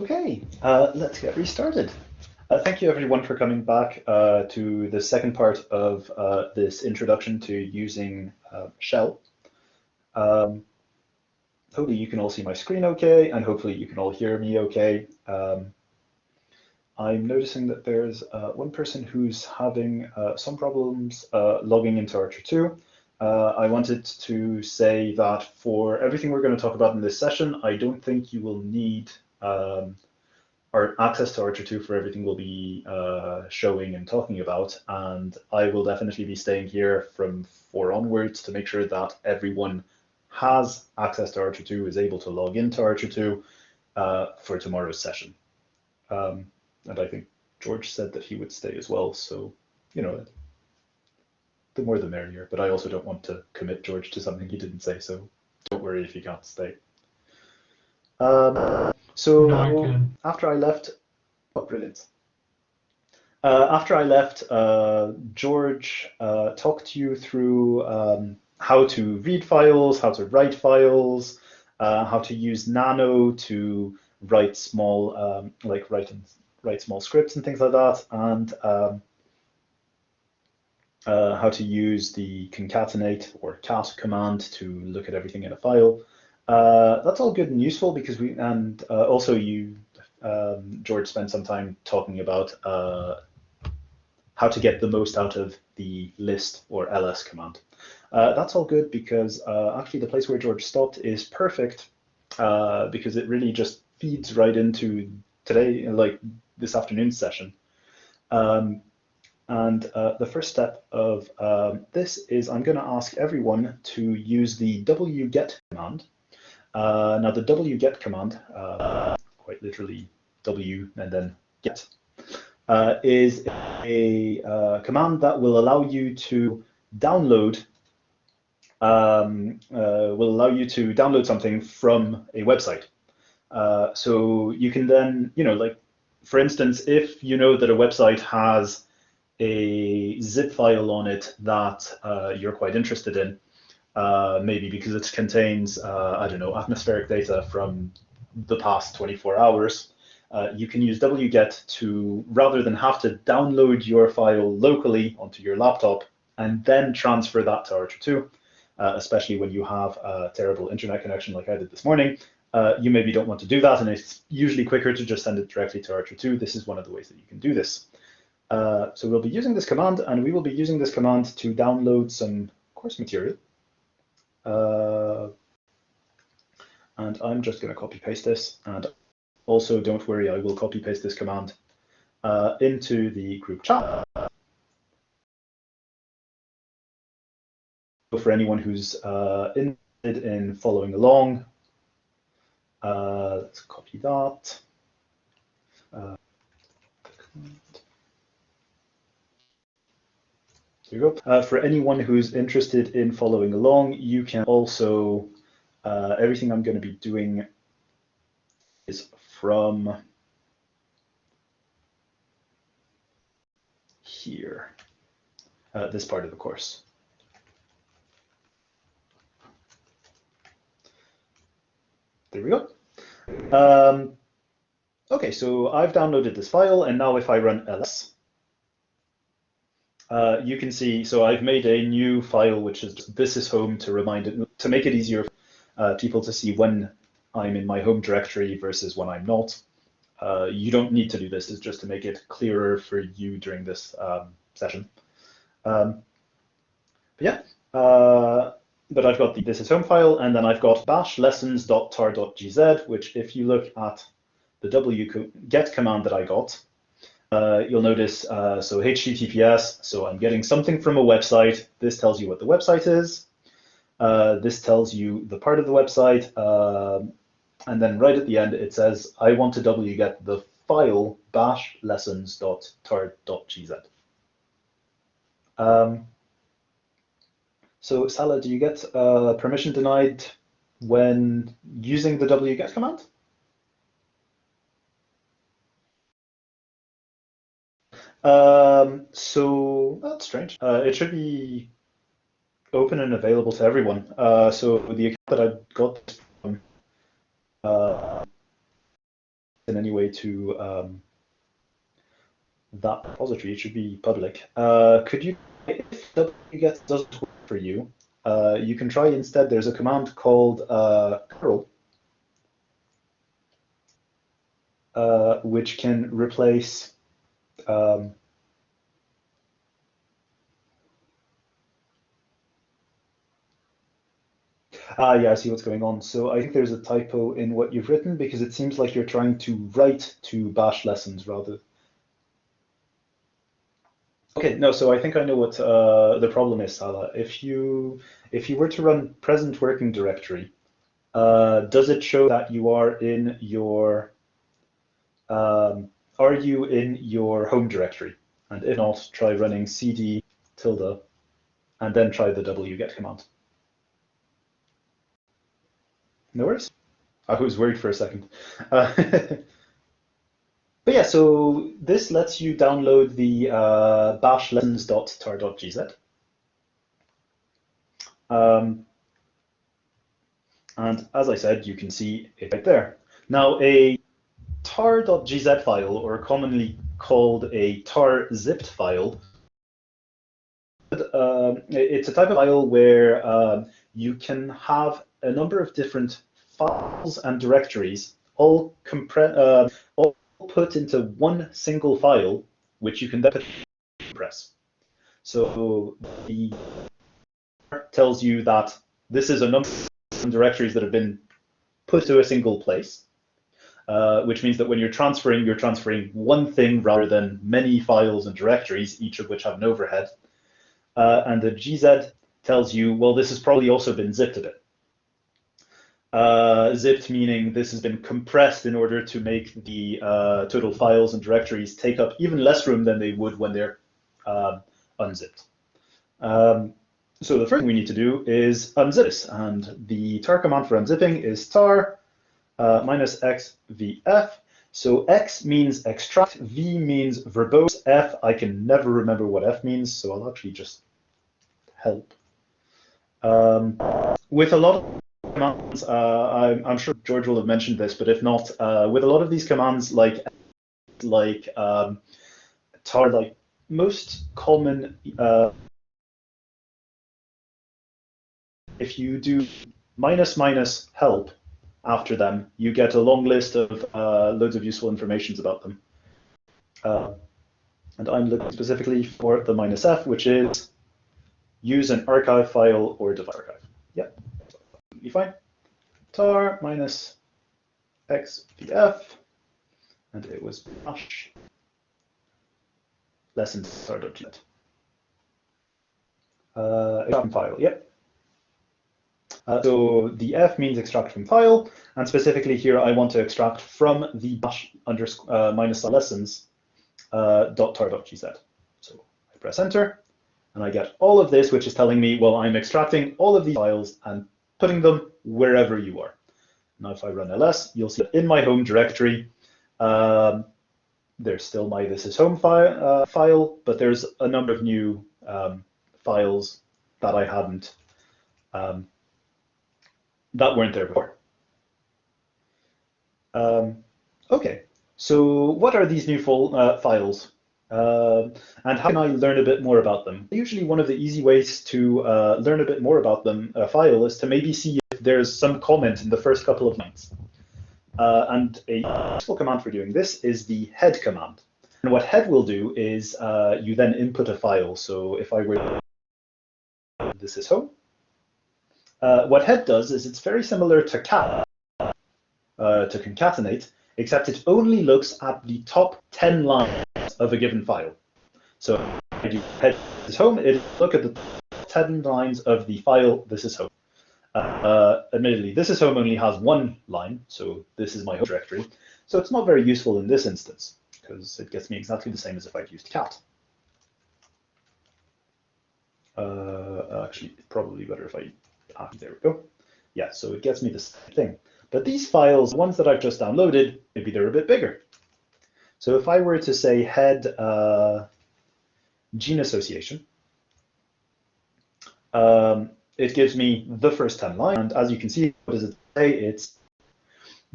Okay, let's get restarted. Thank you everyone for coming back to the second part of this introduction to using Shell. Um, Hopefully you can all see my screen okay, and hopefully you can all hear me okay. I'm noticing that there's one person who's having some problems logging into ARCHER2. I wanted to say that for everything we're going to talk about in this session, I don't think you will need our access to ARCHER2 for everything we'll be showing and talking about, and I will definitely be staying here from 4 onwards to make sure that everyone has access to ARCHER2, is able to log into ARCHER2 for tomorrow's session. And I think George said that he would stay as well, so, you know, the more the merrier, but I also don't want to commit George to something he didn't say, so don't worry if you can't stay. No, I So can. after I left, oh, brilliant. After I left, George talked you through how to read files, how to write files, how to use Nano to write small, write small scripts and things like that, and how to use the concatenate or cat command to look at everything in a file. That's all good and useful because also George spent some time talking about how to get the most out of the list or ls command. That's all good because actually the place where George stopped is perfect because it really just feeds right into today, like this afternoon's session. And the first step of this is I'm going to ask everyone to use the wget command. Now the wget command, quite literally w and then get, is a command that will allow you to download something from a website. So you can then, like for instance, if you know that a website has a zip file on it that you're quite interested in, maybe because it contains, I don't know, atmospheric data from the past 24 hours, you can use wget to, rather than have to download your file locally onto your laptop and then transfer that to ARCHER2, especially when you have a terrible internet connection like I did this morning. You maybe don't want to do that, and it's usually quicker to just send it directly to ARCHER2. This is one of the ways that you can do this. So we'll be using this command, and we will be using this command to download some course material. And I'm just going to copy paste this. And also, don't worry, I will copy paste this command into the group chat. So for anyone who's interested in following along, let's copy that. There you go. For anyone who's interested in following along, you can also, everything I'm going to be doing is from here, this part of the course. There we go. Okay, so I've downloaded this file, and now if I run ls, you can see, so I've made a new file, which is this is home to remind it, to make it easier for people to see when I'm in my home directory versus when I'm not. You don't need to do this, it's just to make it clearer for you during this session. But yeah, but I've got the this is home file, and then I've got bash lessons.tar.gz, which if you look at the wget command that I got, you'll notice, so HTTPS, so I'm getting something from a website. This tells you what the website is. This tells you the part of the website. And then right at the end, it says, I want to wget the file bash lessons.tar.gz. So Salah, do you get permission denied when using the wget command? So that's strange. It should be open and available to everyone. So the account that I got from in any way to that repository. It should be public. Could you, if wget doesn't work for you, you can try instead. There's a command called curl, which can replace yeah, I see what's going on. So I think there's a typo in what you've written because it seems like you're trying to write to bash lessons rather. Okay, no, so I think I know what the problem is, Salah. If you were to run present working directory, does it show that you are in your are you in your home directory? And if not, try running cd tilde and then try the wget command. No worries. I was worried for a second. But yeah, so this lets you download the bash lessons.tar.gz. And as I said, you can see it right there. Now, a tar.gz file, or commonly called a tar zipped file, it's a type of file where you can have a number of different files and directories all put into one single file, which you can then compress. So the tells you that this is a number of directories that have been put to a single place, which means that when you're transferring one thing rather than many files and directories, each of which have an overhead. And the GZ tells you, well, this has probably also been zipped a bit. Zipped meaning this has been compressed in order to make the total files and directories take up even less room than they would when they're unzipped. So the first thing we need to do is unzip this, and the tar command for unzipping is tar -xvf. So x means extract, v means verbose, f, I can never remember what f means, so I'll actually just help. With a lot of commands, I'm sure George will have mentioned this, but if not, with a lot of these commands, like tar, like most common, if you do --help after them, you get a long list of loads of useful informations about them. And I'm looking specifically for the -f, which is use an archive file or divide archive. Yep, absolutely fine. Tar -xvf, and it was bash lessons.tar.gz. Extract from file, yep. So the f means extract from file, and specifically here I want to extract from the bash -lessons .tar.gz. So I press enter, and I get all of this, which is telling me, well, I'm extracting all of these files and putting them wherever you are. Now, if I run ls, you'll see that in my home directory, there's still my this is home file, but there's a number of new files that I hadn't, that weren't there before. Okay, so what are these new files? And how can I learn a bit more about them? Usually one of the easy ways to learn a bit more about them, a file, is to maybe see if there's some comment in the first couple of lines. And a useful command for doing this is the head command. And what head will do is you then input a file. So if I were this is home, what head does is it's very similar to cat, to concatenate, except it only looks at the top 10 lines of a given file. So if I do head is home, it'll look at the top 10 lines of the file this is home. Admittedly, this is home only has one line, so this is my home directory. So it's not very useful in this instance, because it gets me exactly the same as if I'd used cat. Actually, it's probably better if I, there we go. Yeah, so it gets me the same thing. But these files, the ones that I've just downloaded, maybe they're a bit bigger. So if I were to say head gene association, it gives me the first 10 lines. And as you can see, what does it say? It's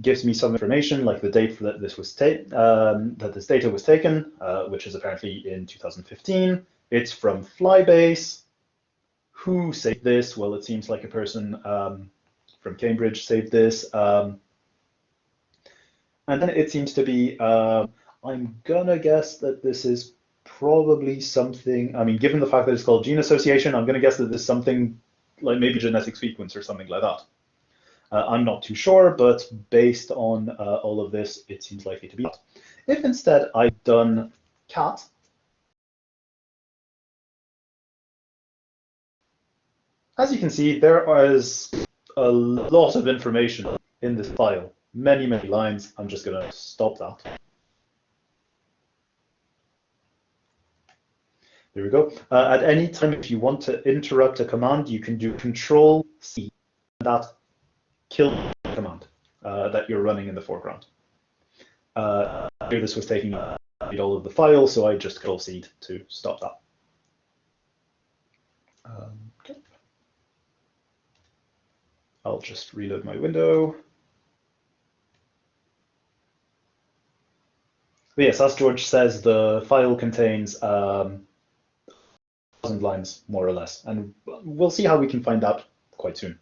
gives me some information like the date that this was that this data was taken, which is apparently in 2015. It's from Flybase. Who saved this? Well, it seems like a person from Cambridge saved this. And then it seems to be, I'm gonna guess that this is probably something, I mean, given the fact that it's called gene association, I'm gonna guess that this is something like maybe genetic sequence or something like that. I'm not too sure, but based on all of this, it seems likely to be that. If instead I'd done cat, as you can see, there is a lot of information in this file, many, many lines. I'm just going to stop that. There we go. At any time, if you want to interrupt a command, you can do Control-C, and that kills the command that you're running in the foreground. Here this was taking all of the file, so I just Control-C to stop that. Okay. I'll just reload my window. But yes, as George says, the file contains 1,000 lines, more or less, and we'll see how we can find out quite soon.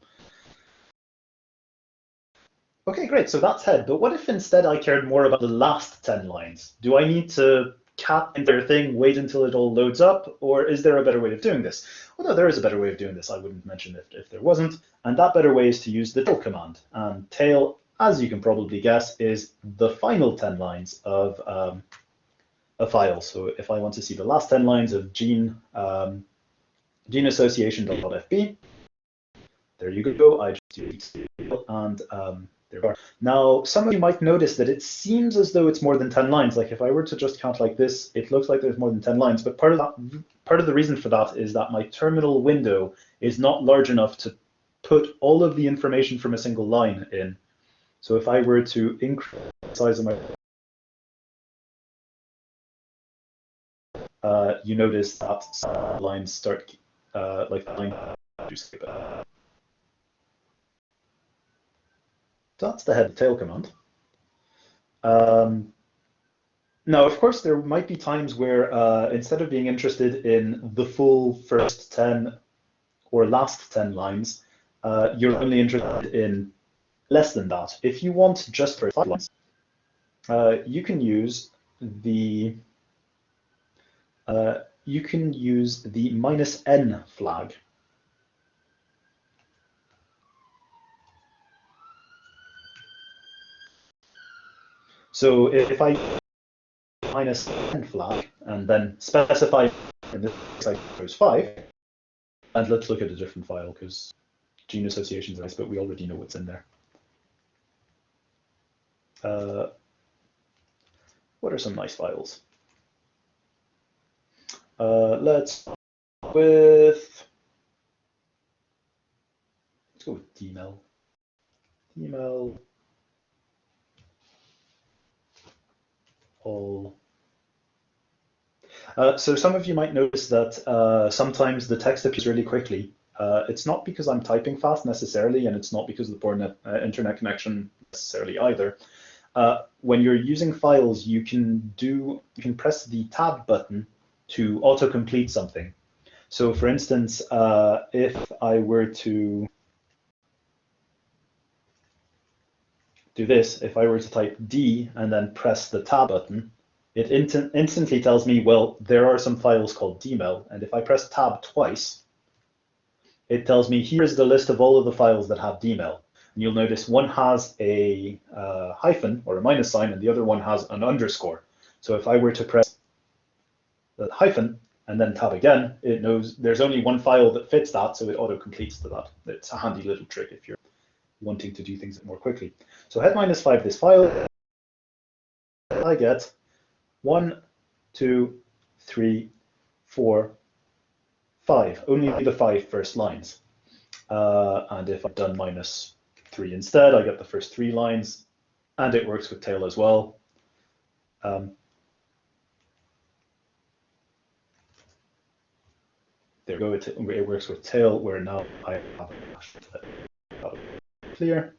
Okay, great, so that's head, but what if instead I cared more about the last 10 lines? Do I need to cat the entire thing, wait until it all loads up, or is there a better way of doing this? Well, no, there is a better way of doing this. I wouldn't mention it if there wasn't, and that better way is to use the tail command. And tail, as you can probably guess, is the final 10 lines of a file. So if I want to see the last 10 lines of gene association.fb, there you go. I just use and there we are. Now, some of you might notice that it seems as though it's more than 10 lines. Like if I were to just count like this, it looks like there's more than 10 lines. But part of the reason for that is that my terminal window is not large enough to put all of the information from a single line in. So if I were to increase the size of my you notice that some lines start like the line. That's the head tail command. Now, of course, there might be times where instead of being interested in the full first 10 or last 10 lines, you're only interested in less than that. If you want just for 5 lines, you can use the -n flag. So if I -n flag and then specify in this case I chose 5, and let's look at a different file because gene associations are nice, but we already know what's in there. What are some nice files? Let's go with DML. All. So some of you might notice that sometimes the text appears really quickly. It's not because I'm typing fast necessarily, and it's not because of the poor internet connection necessarily either. When you're using files, you can press the tab button to autocomplete something. So for instance, if I were to do this, if I were to type D and then press the tab button, it instantly tells me, well, there are some files called DML, and if I press tab twice, it tells me here's the list of all of the files that have DML. And you'll notice one has a hyphen or a minus sign, and the other one has an underscore. So if I were to press the hyphen and then tab again, it knows there's only one file that fits that, so it auto-completes to that. It's a handy little trick if you're wanting to do things more quickly. So head -5 this file, I get 1, 2, 3, 4, 5, only the 5 first lines. And if I've done -3 instead, I get the first 3 lines, and it works with tail as well. There we go, it works with tail, where now I have clear.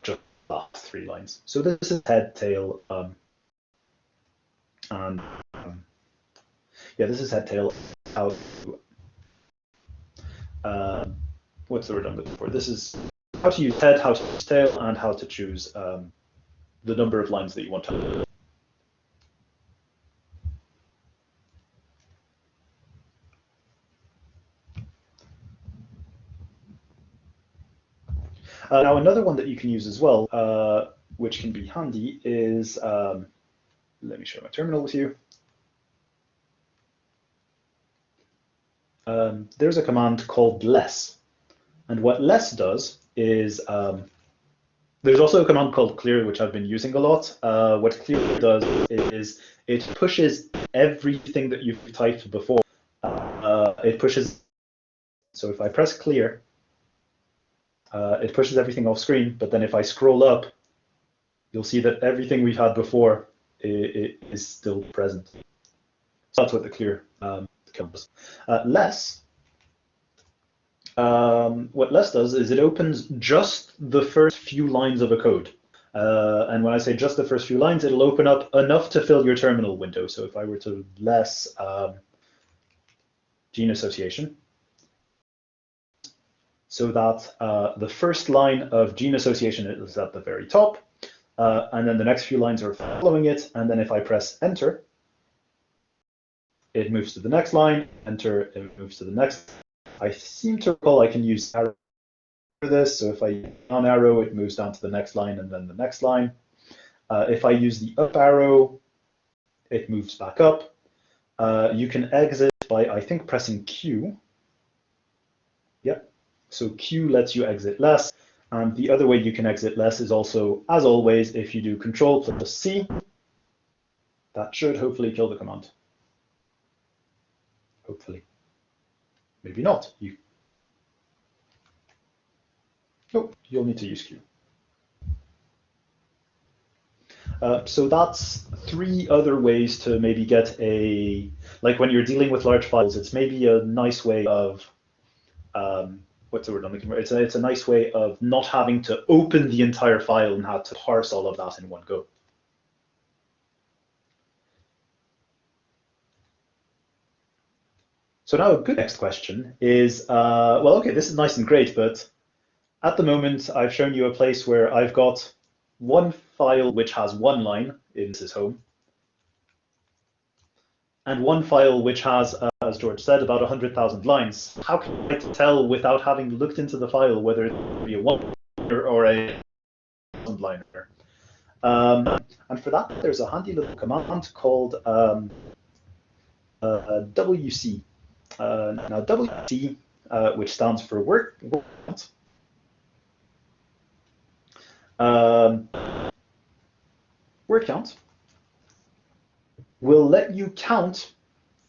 just the last 3 lines. So this is head, tail, and yeah, this is head, tail, how to, what's the word I'm looking for? This is how to use head, how to use tail, and how to choose the number of lines that you want to. Now, another one that you can use as well, which can be handy, is, let me share my terminal with you. There's a command called less. And what less does is, there's also a command called clear, which I've been using a lot. What clear does is it pushes everything that you've typed before. It pushes, so if I press clear, it pushes everything off screen, but then if I scroll up, you'll see that everything we've had before is still present. So that's what the clear does. Less, what less does is it opens just the first few lines of a code. And when I say just the first few lines, it'll open up enough to fill your terminal window. So if I were to less gene association, so that the first line of gene association is at the very top, and then the next few lines are following it, and then if I press enter, it moves to the next line, enter, it moves to the next. I seem to recall I can use arrow for this, so if I use down arrow, it moves down to the next line and then the next line. If I use the up arrow, it moves back up. You can exit by, I think, pressing Q. Yep. So Q lets you exit less, and the other way you can exit less is also, as always, if you do Control plus C. That should hopefully kill the command. Hopefully. Maybe not. Nope, you'll need to use Q. So that's 3 other ways to maybe get a, like when you're dealing with large files, it's maybe a nice way of, what's the word I'm looking for? It's a nice way of not having to open the entire file and have to parse all of that in one go. So now a good next question is, well, okay, this is nice and great, but at the moment I've shown you a place where I've got one file which has 1 line in this home, and one file which has, as George said, about 100,000 lines. How can I tell without having looked into the file whether it will be a 1-liner or a 1,000-liner? And for that, there's a handy little command called WC. Now WC, which stands for word count, will let you count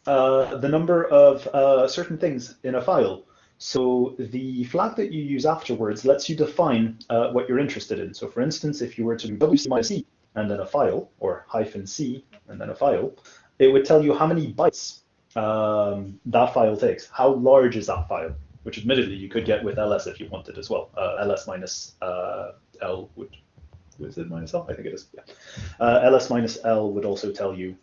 the number of certain things in a file. So the flag that you use afterwards lets you define what you're interested in. So for instance, if you were to do WC-C and then a file, or -C and then a file, it would tell you how many bytes that file takes. How large is that file? Which admittedly you could get with ls if you wanted as well. ls minus L would, was it minus L? I think it is, yeah. ls minus L would also tell you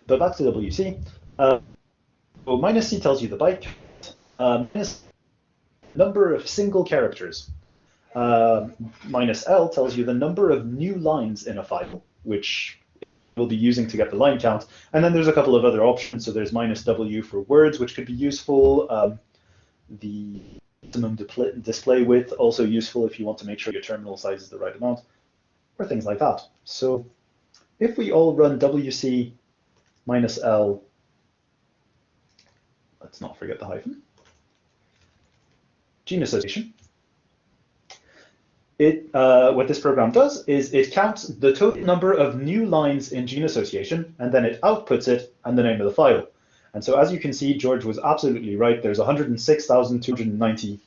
but back to WC. So -C tells you the byte count, minus number of single characters. -L tells you the number of new lines in a file, which we'll be using to get the line count. And then there's a couple of other options. So there's -W for words, which could be useful. The maximum display width, also useful if you want to make sure your terminal size is the right amount, or things like that. So if we all run WC -L, let's not forget the hyphen, gene association, what this program does is it counts the total number of new lines in gene association, and then it outputs it and the name of the file. And so as you can see, George was absolutely right. There's 106,290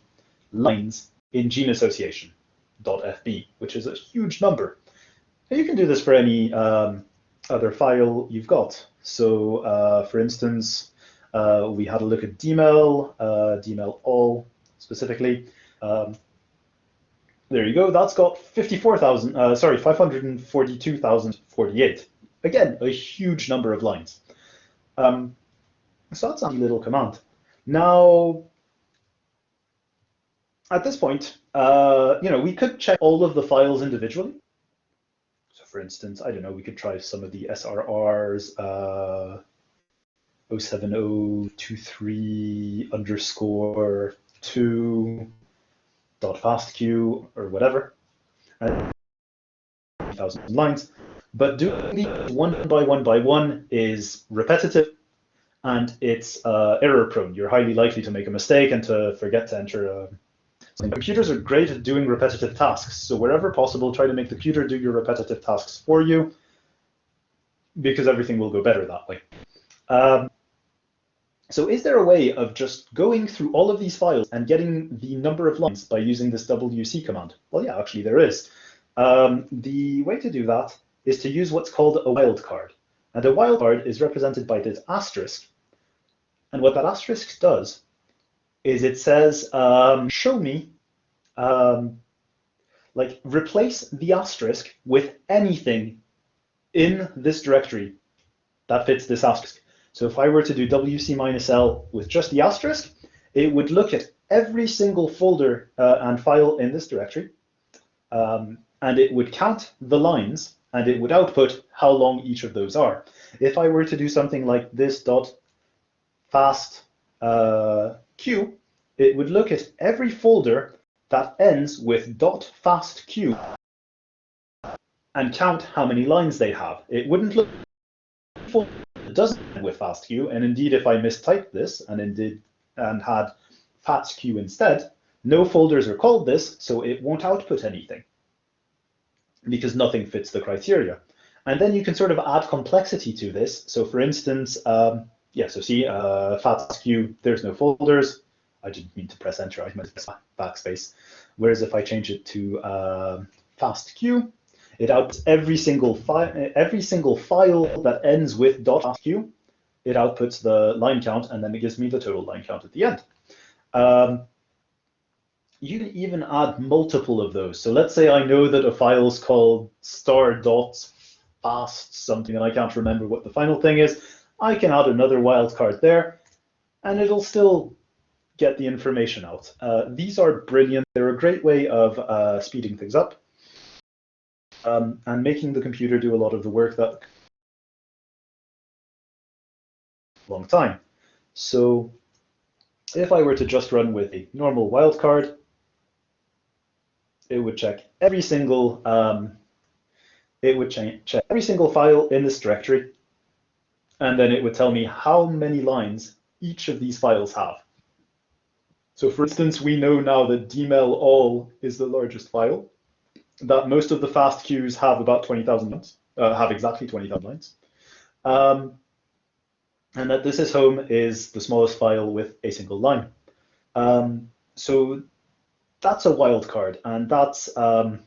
lines in gene association.fb, which is a huge number. You can do this for any other file you've got. So for instance, we had a look at dmel, dmel all specifically. There you go. That's got 542,048. Again, a huge number of lines. So that's a little command. Now, at this point, we could check all of the files individually. So for instance, I don't know, we could try some of the SRRs, 07023_2.fastq or whatever, 1,000 lines. But doing these one by one is repetitive and it's error prone. You're highly likely to make a mistake and to forget to enter. Computers are great at doing repetitive tasks. So wherever possible, try to make the computer do your repetitive tasks for you, because everything will go better that way. So is there a way of just going through all of these files and getting the number of lines by using this WC command? Well, yeah, actually there is. The way to do that is to use what's called a wildcard. And a wildcard is represented by this asterisk. And what that asterisk does is it says, show me, replace the asterisk with anything in this directory that fits this asterisk. So if I were to do WC-L with just the asterisk, it would look at every single folder and file in this directory, and it would count the lines, and it would output how long each of those are. If I were to do something like this dot fast q, it would look at every folder that ends with .fastq and count how many lines they have. It wouldn't look for it doesn't end with fastq, and indeed if I mistyped this and had fastq instead, no folders are called this, so it won't output anything because nothing fits the criteria. And then you can sort of add complexity to this. So for instance, so see, fastq, there's no folders. I didn't mean to press enter, I meant backspace. Whereas if I change it to fastq, it outputs every single file that ends with .fastq. It outputs the line count, and then it gives me the total line count at the end. You can even add multiple of those. So let's say I know that a file is called star.fast something, and I can't remember what the final thing is. I can add another wildcard there, and it'll still get the information out. These are brilliant. They're a great way of speeding things up and making the computer do a lot of the work that a long time. So if I were to just run with a normal wildcard, it would check every single check every single file in this directory, and then it would tell me how many lines each of these files have. So for instance, we know now that dmel all is the largest file, that most of the fast queues have about 20,000 lines, have exactly 20,000 lines, and that this is home is the smallest file with a single line. So that's a wildcard, and that's the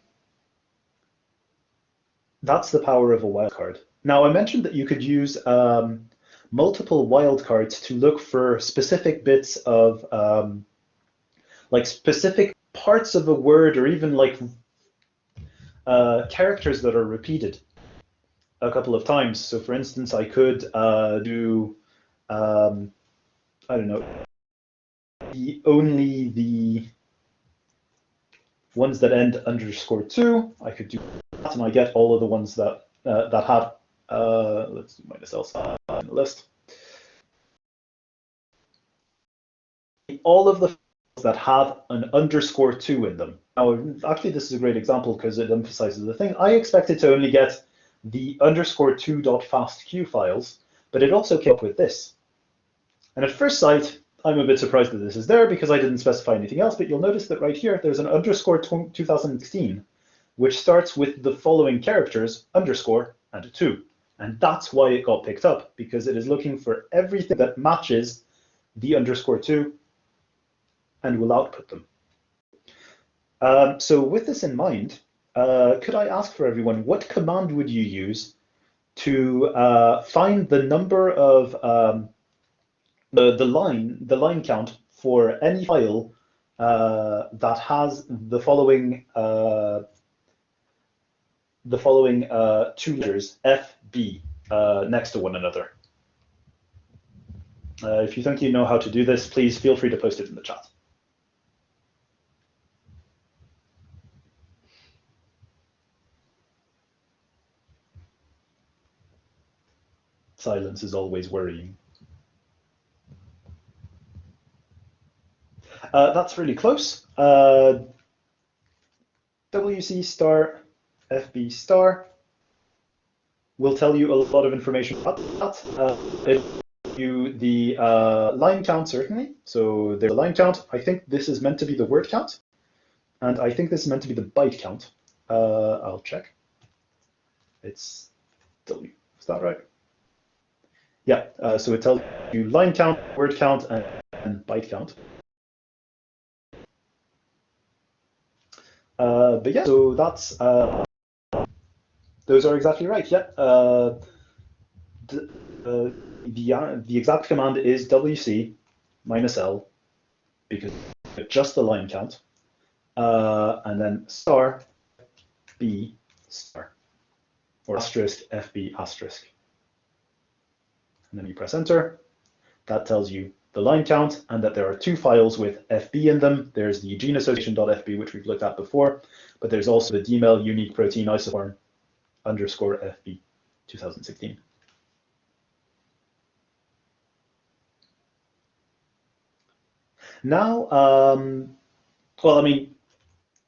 power of a wildcard. Now, I mentioned that you could use multiple wildcards to look for specific bits of like specific parts of a word, or even like characters that are repeated a couple of times. So for instance, I could do, I don't know, only the ones that end _2. I could do that, and I get all of the ones that that have, let's do -L in the list. All of the files that have an _2 in them. Now, actually, this is a great example because it emphasizes the thing. I expected to only get the _2.fastq files, but it also came up with this. And at first sight, I'm a bit surprised that this is there because I didn't specify anything else, but you'll notice that right here, there's an _2016, which starts with the following characters, underscore, and a 2. And that's why it got picked up, because it is looking for everything that matches the _2 and will output them. So with this in mind, could I ask for everyone, what command would you use to find the number of the line count for any file that has the following two letters FB next to one another? If you think you know how to do this, please feel free to post it in the chat. Silence is always worrying. That's really close. WC star FB star will tell you a lot of information about that. It you the line count, certainly. So there's a line count. I think this is meant to be the word count, and I think this is meant to be the byte count. I'll check. It's W. Is that right? Yeah. So it tells you line count, word count, and byte count. But yeah, so that's those are exactly right. Yeah. The exact command is WC minus L because it's just the line count, and then star B star or asterisk FB asterisk, and then you press enter. That tells you the line count and that there are two files with FB in them. There's the gene association.fb, which we've looked at before, but there's also the DMEL unique protein isoform underscore FB 2016. Now, well, I mean,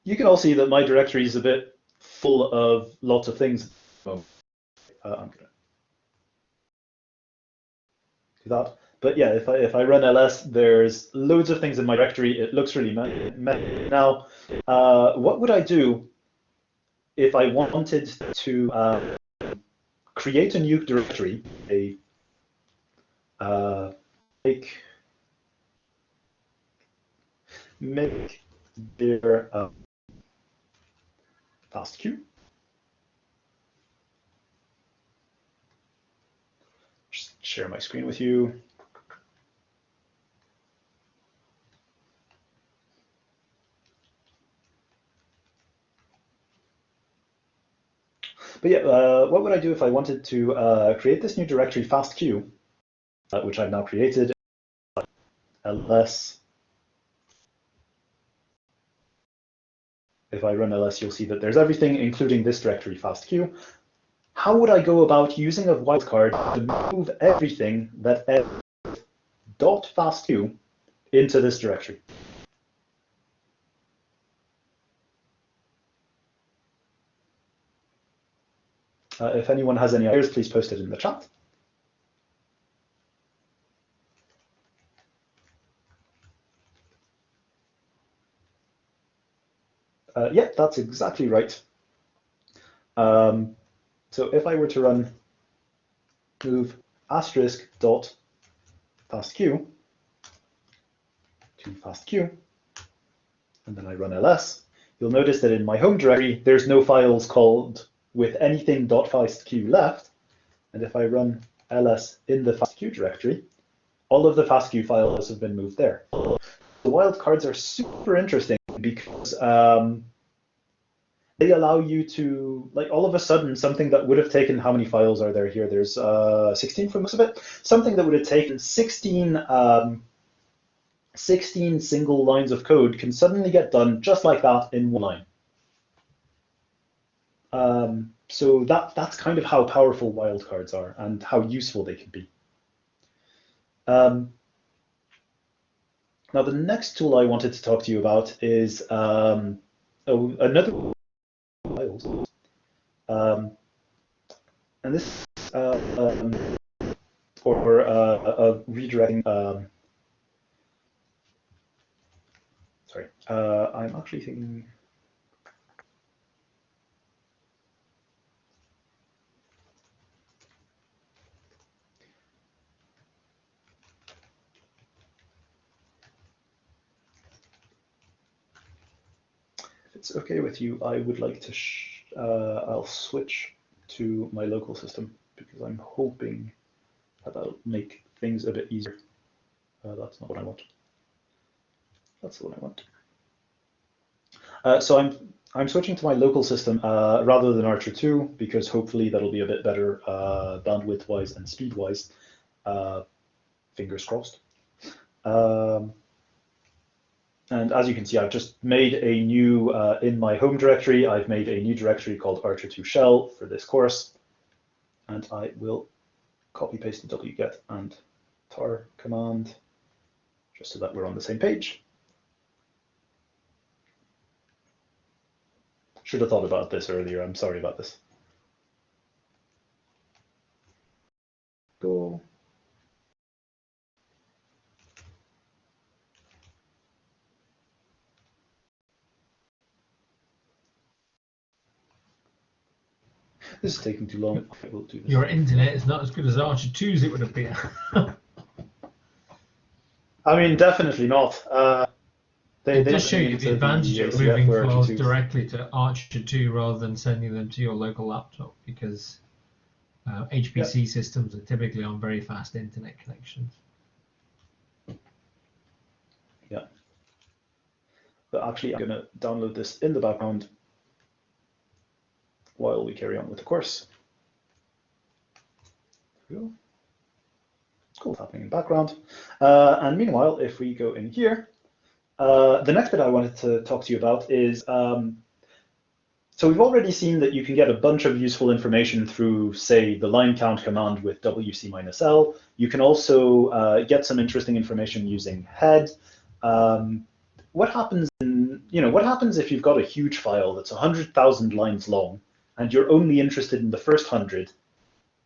you can all see that my directory is a bit full of lots of things. I'm going to do that. But yeah, if I run ls, there's loads of things in my directory. It looks really messy. Now, what would I do if I wanted to create a new directory, make their fast queue. Just share my screen with you. But yeah, what would I do if I wanted to create this new directory fastq, which I've now created, ls. If I run ls, you'll see that there's everything, including this directory fastq. How would I go about using a wildcard to move everything that .fastq into this directory? If anyone has any ideas, please post it in the chat. Yeah, that's exactly right. So if I were to run move asterisk dot fastq to fastq, and then I run ls, you'll notice that in my home directory, there's no files called with anything .fastq left. And if I run ls in the fastq directory, all of the fastq files have been moved there. The wildcards are super interesting because they allow you to, like, all of a sudden, something that would have taken, how many files are there here? There's 16 for most of it. Something that would have taken 16 single lines of code can suddenly get done just like that in one line. So that's kind of how powerful wildcards are and how useful they can be. Now, the next tool I wanted to talk to you about is another files. And this is for redirecting. Sorry, I'm actually thinking. it's okay with you, I would like to, I'll switch to my local system because I'm hoping that that'll make things a bit easier. That's not what I want. That's the one I want. So I'm switching to my local system rather than ARCHER2 because hopefully that'll be a bit better bandwidth-wise and speed-wise. Fingers crossed. And as you can see, I've just made a new, in my home directory, I've made a new directory called ARCHER2 shell for this course. And I will copy paste the wget and tar command just so that we're on the same page. Should have thought about this earlier. I'm sorry about this. Go. This is taking too long. I will do this. Your internet is not as good as ARCHER2's, it would appear. I mean, definitely not. It does show you the advantage of moving files directly to ARCHER2 rather than sending them to your local laptop, because HPC systems are typically on very fast internet connections. Yeah. But actually, I'm going to download this in the background while we carry on with the course. There we go. Cool, happening in the background. And meanwhile, if we go in here, the next bit I wanted to talk to you about is, so we've already seen that you can get a bunch of useful information through, say, the line count command with wc-l. You can also get some interesting information using head. What happens what happens if you've got a huge file that's 100,000 lines long and you're only interested in the first 100,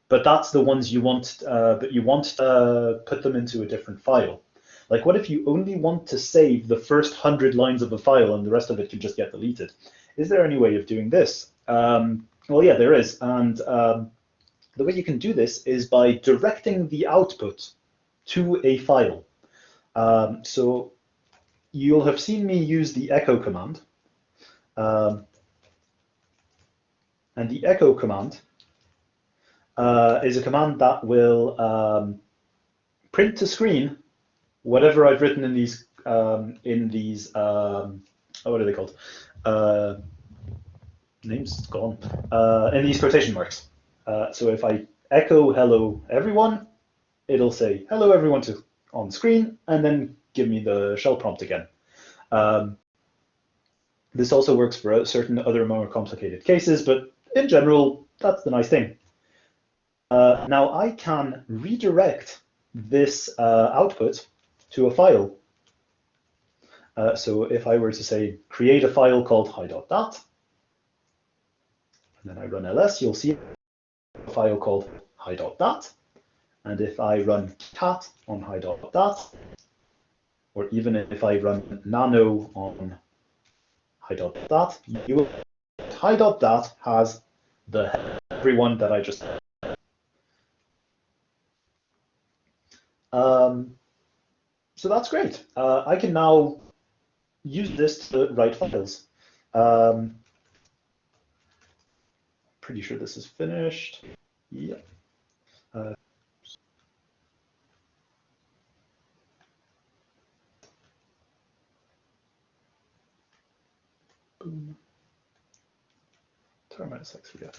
but that's the ones you want, but you want to put them into a different file? Like, what if you only want to save the first 100 lines of a file and the rest of it can just get deleted? Is there any way of doing this? Well, yeah, there is. And the way you can do this is by directing the output to a file. So you'll have seen me use the echo command. And the echo command is a command that will print to screen whatever I've written in these what are they called? Name's gone. In these quotation marks. So if I echo hello everyone, it'll say hello everyone on screen and then give me the shell prompt again. This also works for certain other more complicated cases, but in general, that's the nice thing. Now I can redirect this output to a file. So if I were to say create a file called hi.dat, and then I run ls, you'll see a file called hi.dat. And if I run cat on hi.dat, or even if I run nano on hi.dat, you will hi.dat has the everyone that I just so that's great. I can now use this to write files. Pretty sure this is finished. Yeah. Boom. Terminus XVF.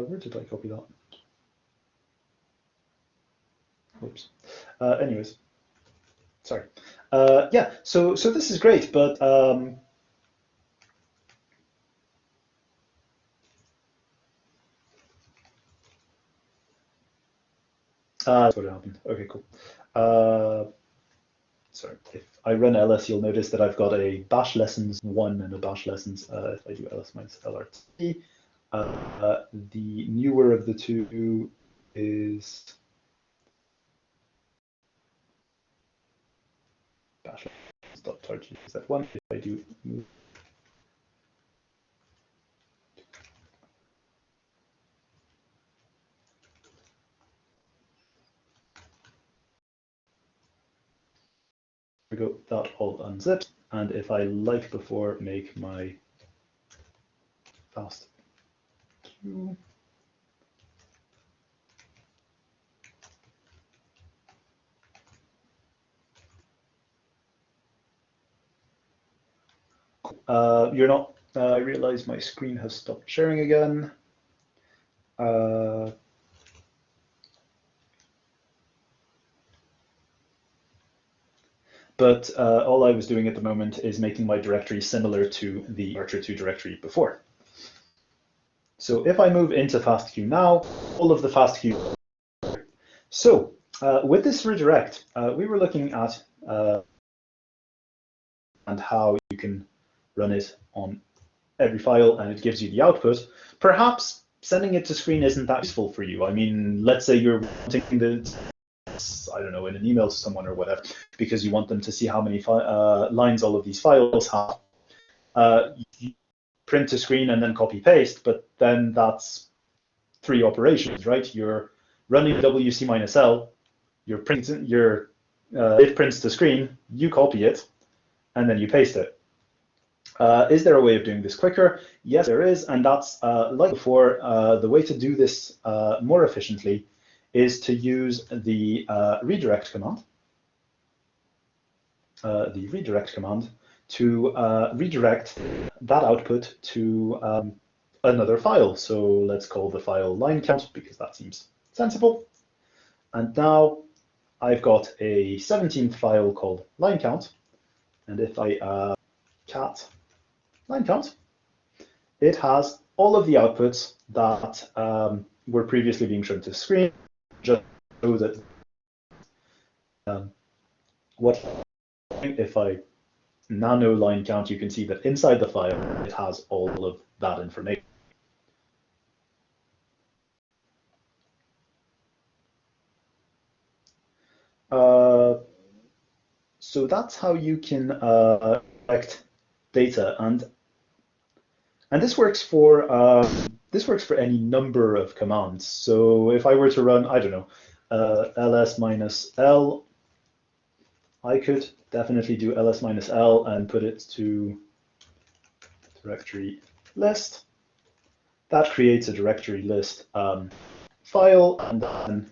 Where did I copy that? Oops. Anyways, sorry. Yeah, so this is great, but that's what happened. Okay, cool. Sorry, if I run ls, you'll notice that I've got a bash lessons 1 and a bash lessons. If I do ls minus lrt, the newer of the two is bash lessons.target that one. If I do move we go, that all unzips. And if I like before, make my fast queue. You're not, I realize my screen has stopped sharing again. But all I was doing at the moment is making my directory similar to the ARCHER2 directory before. So if I move into FastQ now, all of the FastQ. So with this redirect, we were looking at and how you can run it on every file and it gives you the output. Perhaps sending it to screen isn't that useful for you. I mean, let's say you're wanting the, I don't know, in an email to someone or whatever, because you want them to see how many lines all of these files have. You print to screen and then copy paste, but then that's 3 operations, right? You're running WC-L, you're printing, it prints to screen, you copy it, and then you paste it. Is there a way of doing this quicker? Yes, there is, and that's like before. The way to do this more efficiently is to use the redirect command. To redirect that output to another file. So let's call the file line count because that seems sensible. And now I've got a 17th file called line count, and if I cat line count, it has all of the outputs that were previously being shown to the screen, just so that what if I nano line count, you can see that inside the file, it has all of that information. So that's how you can collect data, and this works for any number of commands. So if I were to run, I don't know, ls-l, I could definitely do ls-l and put it to directory list. That creates a directory list file, and then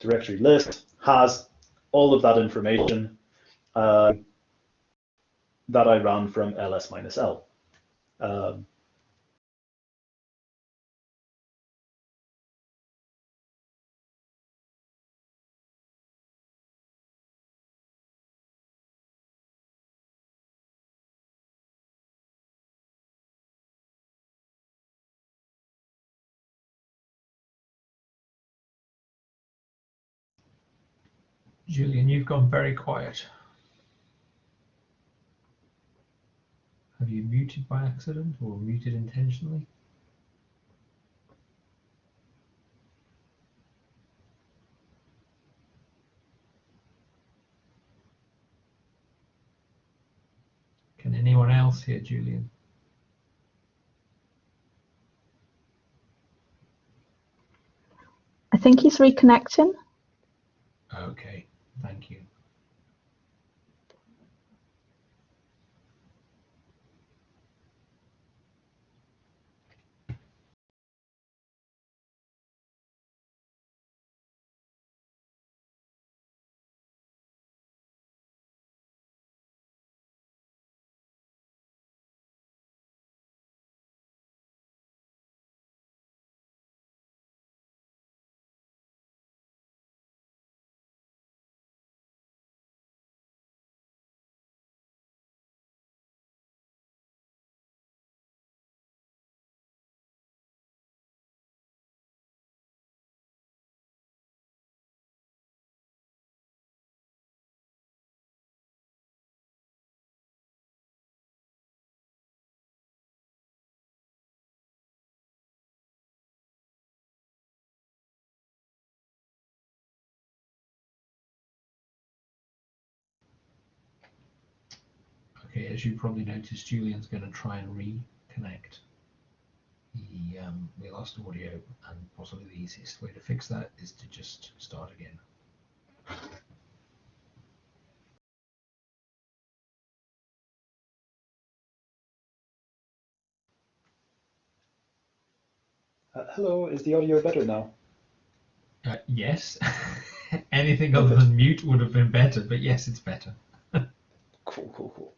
directory list has all of that information that I ran from ls-l. Julian, you've gone very quiet. Have you muted by accident or muted intentionally? Can anyone else hear Julian? I think he's reconnecting. Okay, thank you. Okay, as you probably noticed, Julian's going to try and reconnect. We lost audio, and possibly the easiest way to fix that is to just start again. Hello, is the audio better now? Yes. Anything other than mute would have been better, but yes, it's better. Cool.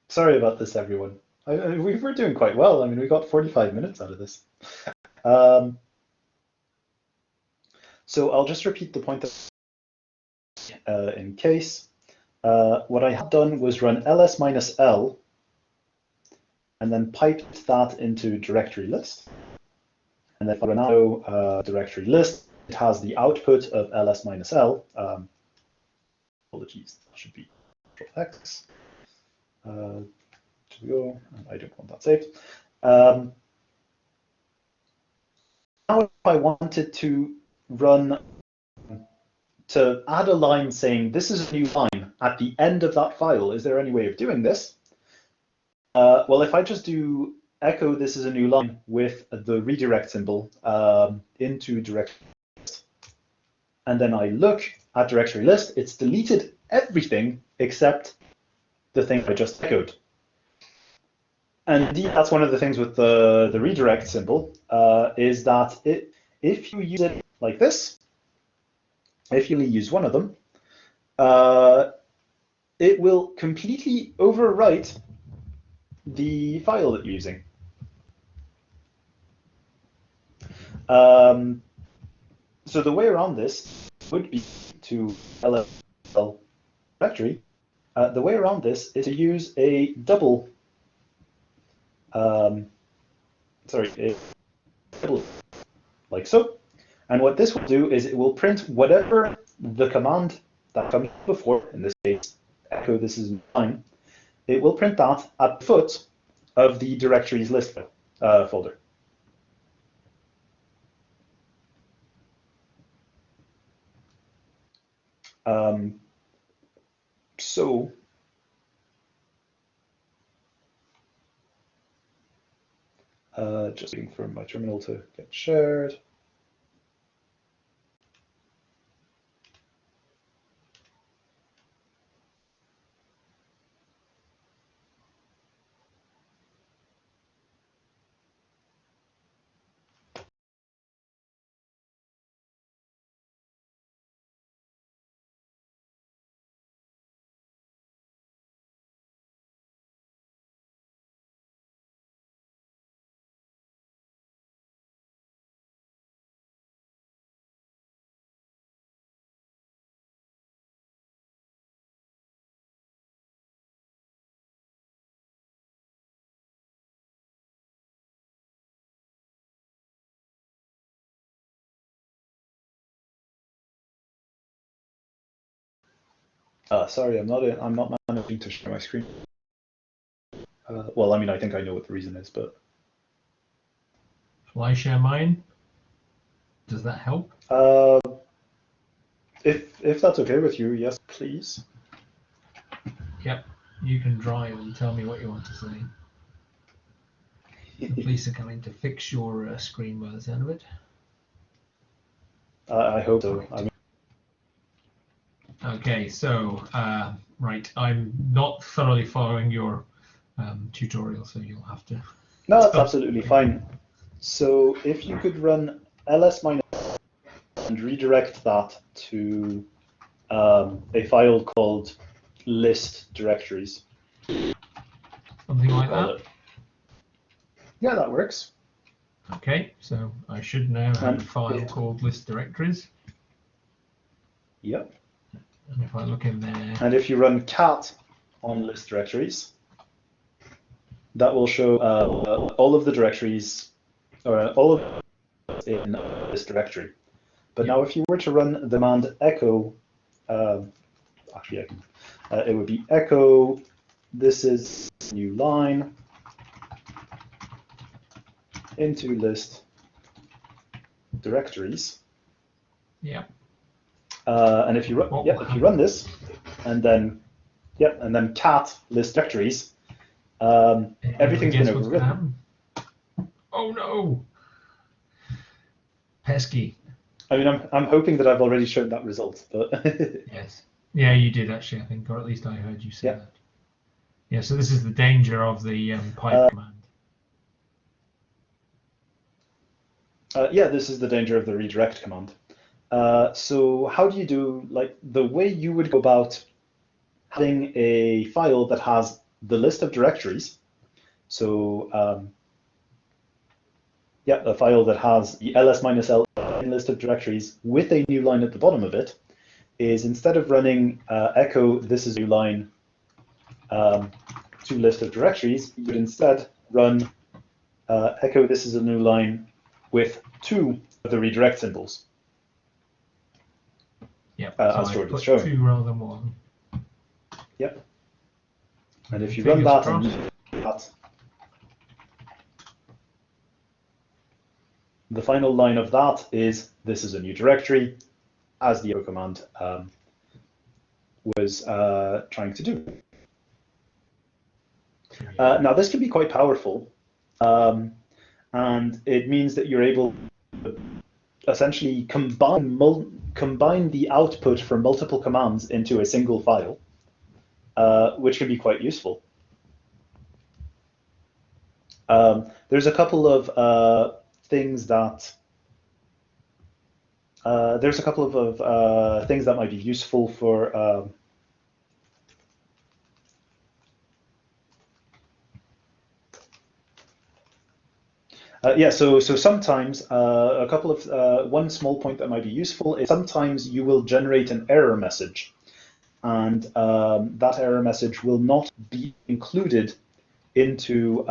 Sorry about this, everyone. We were doing quite well. I mean, we got 45 minutes out of this. So I'll just repeat the point that in case. What I had done was run ls-l and then piped that into directory list. And then if I run out directory list, it has the output of ls-l. Apologies, that should be X. There we go. I don't want that saved. Now, if I wanted to add a line saying this is a new line at the end of that file, is there any way of doing this? Well, if I just do echo this is a new line with the redirect symbol into directory list, and then I look at directory list, it's deleted everything except the thing I just echoed. And indeed, that's one of the things with the redirect symbol, is that if you use it like this, if you only use one of them, it will completely overwrite the file that you're using. So the way around this would be to LL directory. The way around this is to use a double, a double like so. And what this will do is it will print whatever the command that comes before, in this case, echo this is mine. It will print that at the foot of the directories list folder. So just waiting for my terminal to get shared. Sorry, I'm not managing to share my screen. Well, I mean, I think I know what the reason is, but. Shall I share mine? Does that help? If that's okay with you, yes, please. Yep, you can drive and tell me what you want to say. The police are coming to fix your screen by the sound of it. I hope so. I mean... Okay, so right, I'm not thoroughly following your tutorial, so you'll have to. No, that's absolutely fine. So if you could run ls- and redirect that to a file called list directories. Something like that? Yeah, that works. Okay, so I should now have a file called list directories. Yep. And if I look in there... And if you run cat on list directories, that will show all of the directories, or all of in this directory. But now if you were to run the command echo, actually I can, it would be echo, this is new line, into list directories. Yeah. And if you run this, and then cat list directories, everything's been overwritten. Oh no! Pesky. I mean, I'm hoping that I've already shown that result, but yes, yeah, you did actually, I think, or at least I heard you say that. Yeah, so this is the danger of the pipe command. Yeah, this is the danger of the redirect command. So how do you do, like, the way you would go about having a file that has the list of directories? So yeah, a file that has the ls-l list of directories with a new line at the bottom of it is, instead of running echo this is a new line to list of directories, you would instead run echo this is a new line with 2 of the redirect symbols. Yeah, as George is showing. 2 rather than 1. Yep. And if you run that and that, the final line of that is this is a new directory, as the echo command was trying to do. Now this can be quite powerful, and it means that you're able to essentially combine the output from multiple commands into a single file, which can be quite useful. There's a couple of things that things that might be useful for yeah, so sometimes a couple of one small point that might be useful is sometimes you will generate an error message, and that error message will not be included into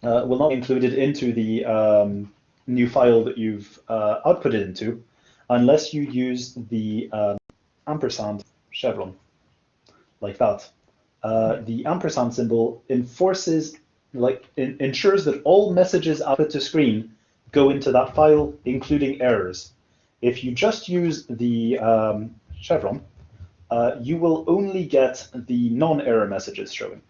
the new file that you've outputted into, unless you use the ampersand chevron, like that. The ampersand symbol ensures that all messages output to screen go into that file, including errors. If you just use the chevron, you will only get the non-error messages showing.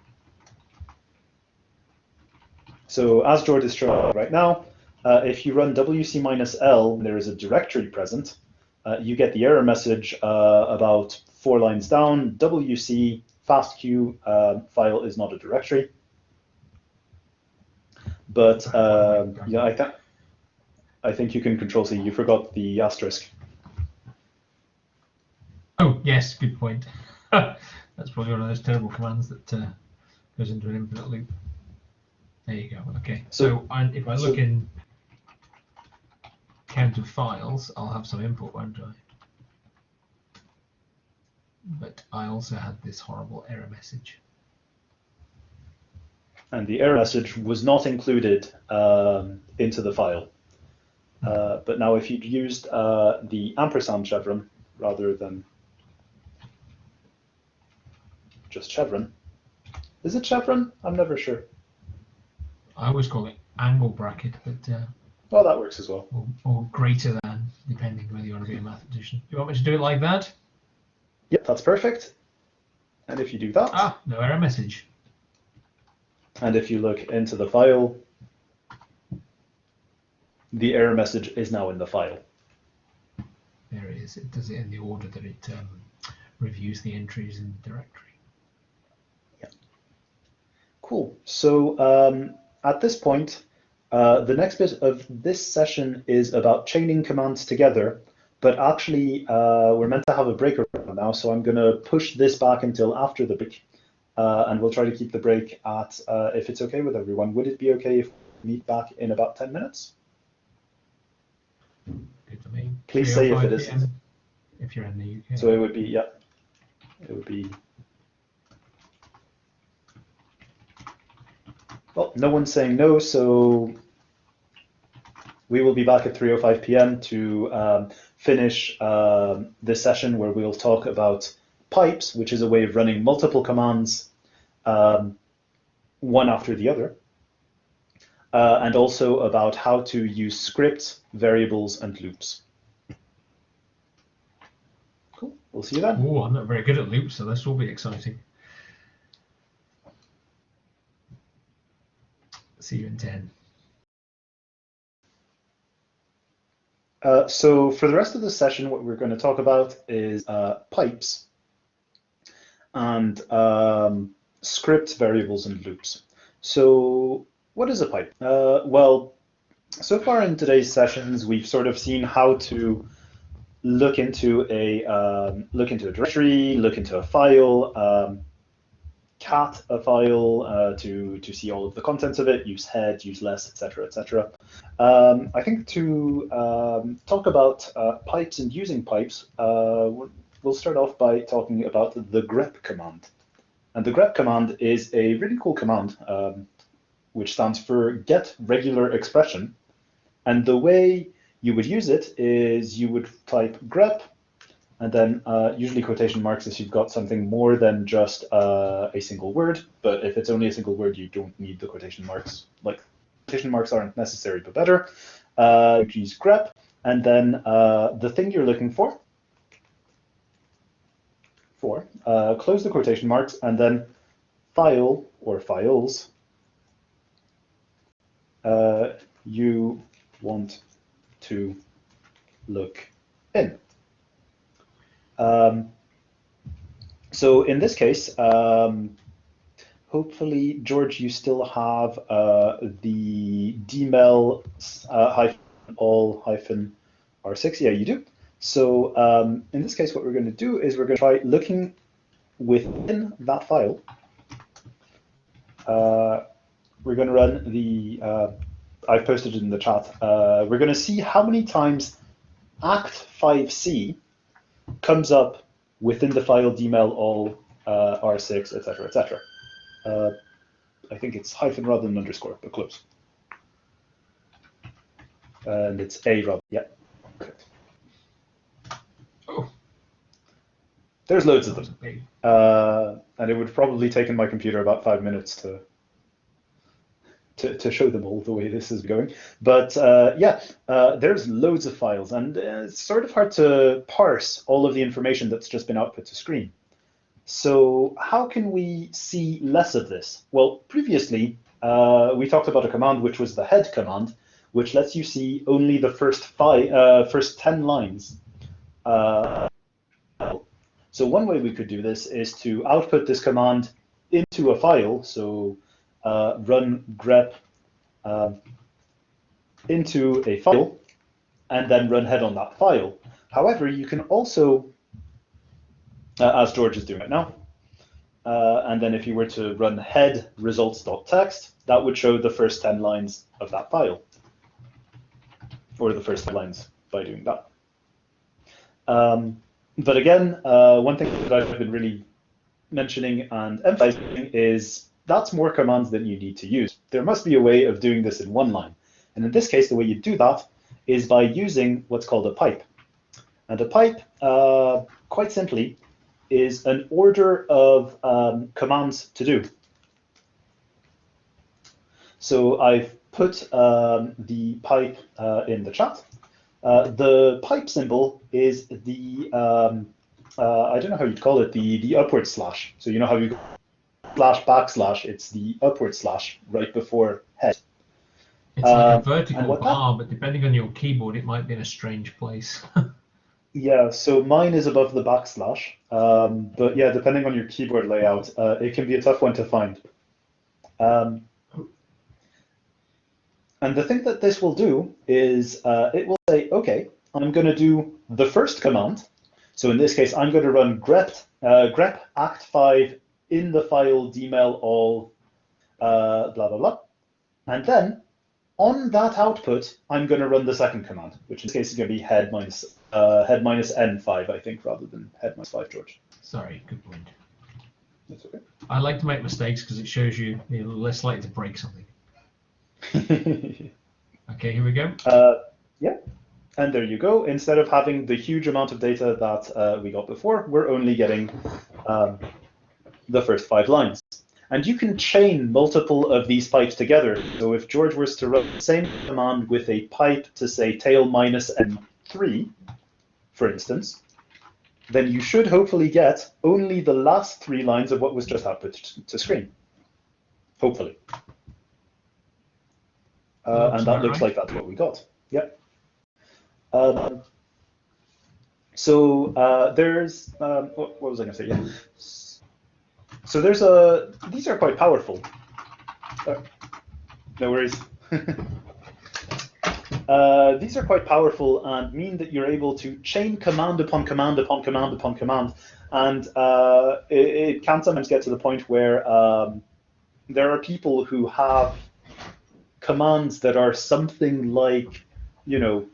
So as George is showing right now, if you run wc-l and there is a directory present, you get the error message about 4 lines down, wc fastq file is not a directory. But yeah, I think you can Control-C. You forgot the asterisk. Oh, yes, good point. That's probably one of those terrible commands that goes into an infinite loop. There you go. Okay. So if I look in count of files, I'll have some input, won't I? But I also had this horrible error message. And the error message was not included into the file. But now if you'd used the ampersand chevron rather than just chevron. Is it chevron? I'm never sure. I always call it angle bracket, but well, that works as well. Or greater than, depending whether you want to be a mathematician. You want me to do it like that? Yep, that's perfect. And if you do that, no error message. And if you look into the file, the error message is now in the file. There it is. It does it in the order that it reviews the entries in the directory. Yeah. Cool. So at this point, the next bit of this session is about chaining commands together, but actually we're meant to have a break now, so I'm going to push this back until after the break, and we'll try to keep the break at, if it's okay with everyone, would it be okay if we meet back in about 10 minutes? Good for me. Please say if it is. If you're in the UK. So it would be, yeah, it would be. Well, no one's saying no, so we will be back at 3:05 p.m. to finish this session where we'll talk about pipes, which is a way of running multiple commands one after the other, and also about how to use scripts, variables, and loops. Cool, we'll see you then. Oh, I'm not very good at loops, so this will be exciting. See you in 10. So for the rest of the session, what we're going to talk about is pipes and scripts, variables, and loops. So what is a pipe? Well, So far in today's sessions, we've sort of seen how to look into a directory, look into a file, cat a file to see all of the contents of it, use head, use less, etc., etc. I think to talk about pipes and using pipes, we'll start off by talking about the grep command. And the grep command is a really cool command, which stands for get regular expression. And the way you would use it is you would type grep, and then usually quotation marks if you've got something more than just a single word. But if it's only a single word, you don't need the quotation marks. Like, quotation marks aren't necessary, but better. You use grep, and then the thing you're looking for, close the quotation marks, and then file or files you want to look in. So in this case, hopefully, George, you still have the dmel -all-r6. Yeah, you do. So in this case, what we're going to do is we're going to try looking within that file. We're going to run the, I've posted it in the chat. We're going to see how many times act5c comes up within the file dmel all r6, etc., etc. I think it's hyphen rather than underscore, but close. And it's a rather, yeah. Correct. Oh. There's loads of them. And it would probably taken my computer about 5 minutes to show them all the way this is going. But yeah, there's loads of files, and it's sort of hard to parse all of the information that's just been output to screen. So how can we see less of this? Well, previously, we talked about a command which was the head command, which lets you see only the first 10 lines. So one way we could do this is to output this command into a file. So run grep into a file, and then run head on that file. However, you can also, as George is doing right now, and then if you were to run head results.txt, that would show the first 10 lines of that file, or the first 10 lines by doing that. But again, one thing that I've been really mentioning and emphasizing is that's more commands than you need to use. There must be a way of doing this in one line. And in this case, the way you do that is by using what's called a pipe. And a pipe, quite simply, is an order of commands to do. So I've put the pipe in the chat. The pipe symbol is the, I don't know how you'd call it, the upward slash. So you know how you //, it's the upward slash right before head. It's like a vertical bar, but depending on your keyboard, it might be in a strange place. Yeah, so mine is above the backslash, but yeah, depending on your keyboard layout, it can be a tough one to find. And the thing that this will do is it will say, okay, I'm going to do the first command. So in this case, I'm going to run grep act5 in the file dmel all blah, blah, blah. And then on that output, I'm going to run the second command, which in this case is going to be head minus n5, I think, rather than head minus 5, George. Sorry, good point. That's okay. I like to make mistakes because it shows you're less likely to break something. Okay, here we go. Yeah, and there you go. Instead of having the huge amount of data that we got before, we're only getting the first 5 lines. And you can chain multiple of these pipes together. So if George was to run the same command with a pipe to say tail minus n3, for instance, then you should hopefully get only the last 3 lines of what was just output to screen. Hopefully. And that looks like that's what we got. Yep. So there's, what was I going to say? Yeah. So there's these are quite powerful. No worries. These are quite powerful and mean that you're able to chain command upon command upon command upon command, and it can sometimes get to the point where there are people who have commands that are something like, you know,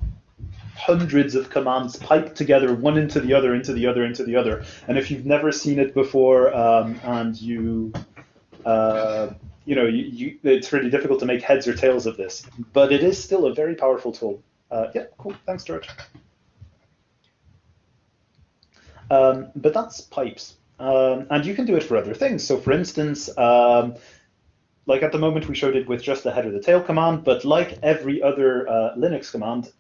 hundreds of commands piped together, one into the other, into the other, into the other. And if you've never seen it before, and it's really difficult to make heads or tails of this. But it is still a very powerful tool. Yeah, cool. Thanks, George. But that's pipes. And you can do it for other things. So for instance, like at the moment we showed it with just the head or the tail command, but like every other Linux command,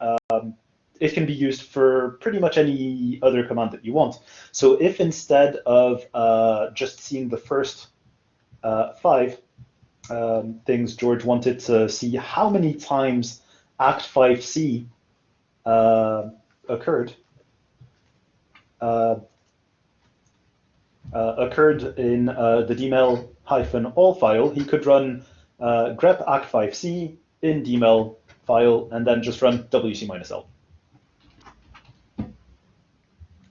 it can be used for pretty much any other command that you want. So if instead of just seeing the first 5 things, George wanted to see how many times act5c occurred in the dmail-all file, he could run grep act5c in dmail file and then just run wc-l.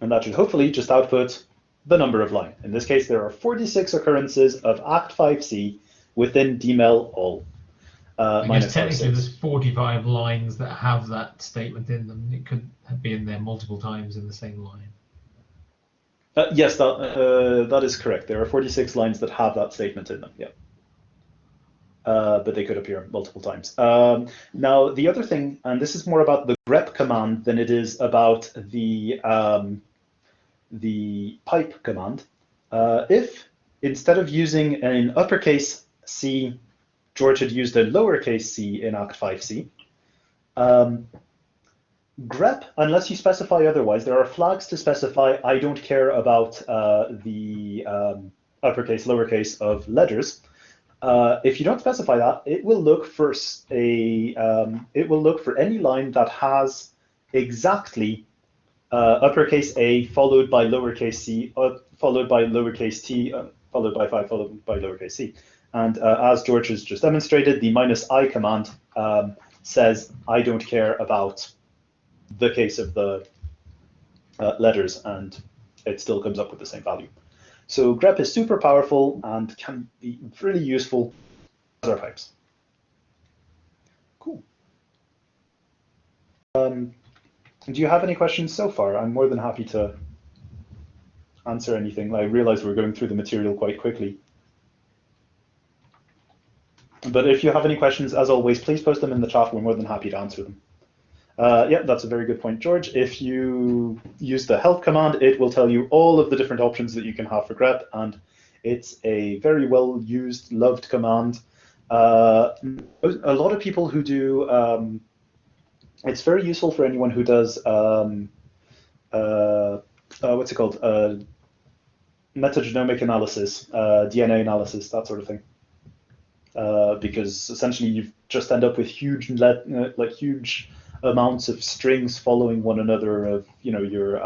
And that should hopefully just output the number of line. In this case, there are 46 occurrences of act5c within dmail-all. I guess technically there's 45 lines that have that statement in them. It could be in there multiple times in the same line. Yes, that is correct. There are 46 lines that have that statement in them, yeah. But they could appear multiple times. Now, the other thing, and this is more about the grep command than it is about the pipe command. If instead of using an uppercase C, George had used a lowercase c in act5c, grep, unless you specify otherwise, there are flags to specify I don't care about the uppercase, lowercase of letters. If you don't specify that, it will look for any line that has exactly uppercase A followed by lowercase c, followed by lowercase t, followed by 5, followed by lowercase c. And as George has just demonstrated, the -i command says I don't care about the case of the letters, and it still comes up with the same value. So grep is super powerful and can be really useful as our pipes. Cool. Do you have any questions so far? I'm more than happy to answer anything. I realize we're going through the material quite quickly. But if you have any questions, as always, please post them in the chat. We're more than happy to answer them. Yeah, that's a very good point, George. If you use the help command, it will tell you all of the different options that you can have for grep, and it's a very well used, loved command. A lot of people who do, it's very useful for anyone who does, what's it called, metagenomic analysis, DNA analysis, that sort of thing. Because essentially you just end up with huge, huge amounts of strings following one another of, your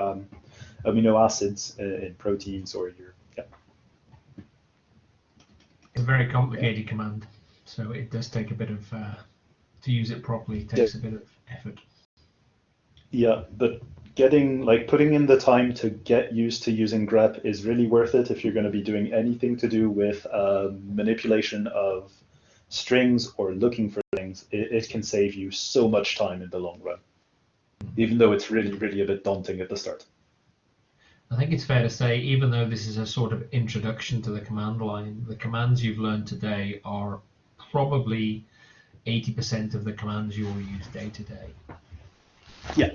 amino acids in proteins or your, yeah. It's a very complicated command, so it does take a bit of, to use it properly, takes a bit of effort. Yeah, but putting in the time to get used to using grep is really worth it if you're going to be doing anything to do with manipulation of strings or looking for things. It can save you so much time in the long run, even though it's really, really a bit daunting at the start. I think it's fair to say, even though this is a sort of introduction to the command line, the commands you've learned today are probably 80% of the commands you will use day to day. Yeah.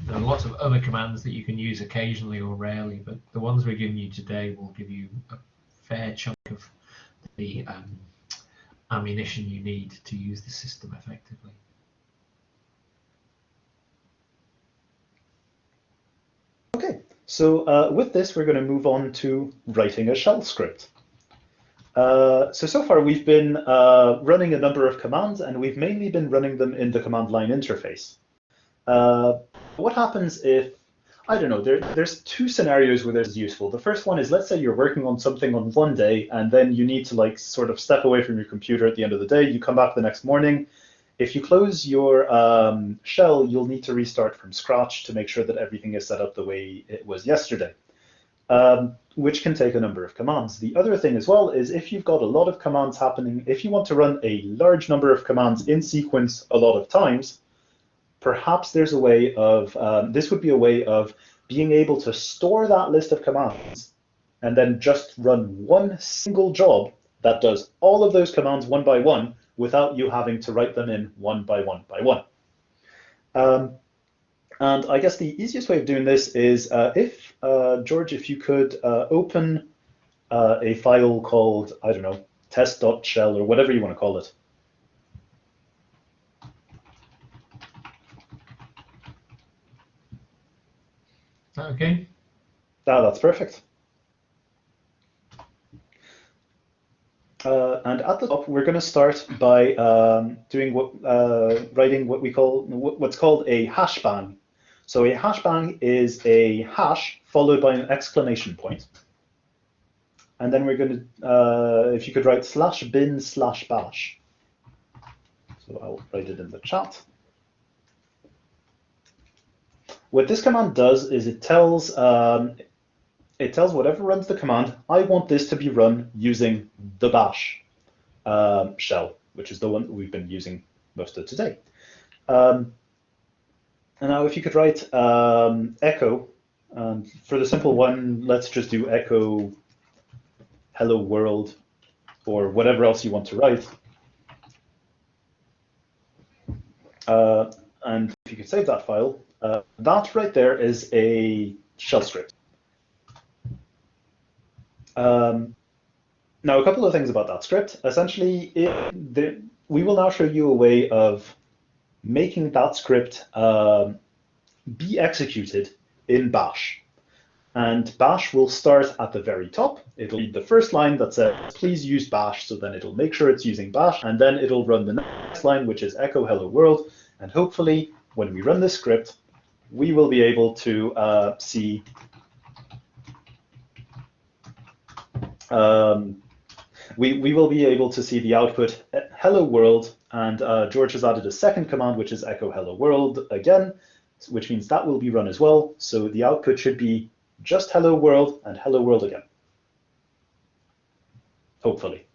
There are lots of other commands that you can use occasionally or rarely, but the ones we're giving you today will give you a fair chunk of the ammunition you need to use the system effectively. Okay, so with this, we're going to move on to writing a shell script. So far we've been running a number of commands, and we've mainly been running them in the command line interface. What happens if, I don't know, there's two scenarios where this is useful. The first one is, let's say you're working on something on one day, and then you need to sort of step away from your computer at the end of the day. You come back the next morning, if you close your shell, you'll need to restart from scratch to make sure that everything is set up the way it was yesterday, which can take a number of commands. The other thing as well is if you've got a lot of commands happening, if you want to run a large number of commands in sequence a lot of times, perhaps there's a way of, this would be a way of being able to store that list of commands and then just run one single job that does all of those commands one by one without you having to write them in one by one by one. And I guess the easiest way of doing this is if, George, if you could open a file called, I don't know, test.shell or whatever you want to call it. Okay. That's perfect. And at the top, we're going to start by doing writing what's called a hash bang. So a hash bang is a hash followed by an exclamation point. And then we're going to, if you could write /bin/bash. So I'll write it in the chat. What this command does is it tells whatever runs the command, I want this to be run using the bash shell, which is the one that we've been using most of today. And now if you could write echo, for the simple one, let's just do echo hello world or whatever else you want to write. And if you could save that file, that right there is a shell script. Now, a couple of things about that script. Essentially, we will now show you a way of making that script be executed in bash. And bash will start at the very top. It'll read the first line that says, please use bash. So then it'll make sure it's using bash. And then it'll run the next line, which is echo hello world. And hopefully, when we run this script, we will be able to see we will be able to see the output hello world, and George has added a second command, which is echo hello world again, which means that will be run as well. So the output should be just hello world and hello world again, hopefully.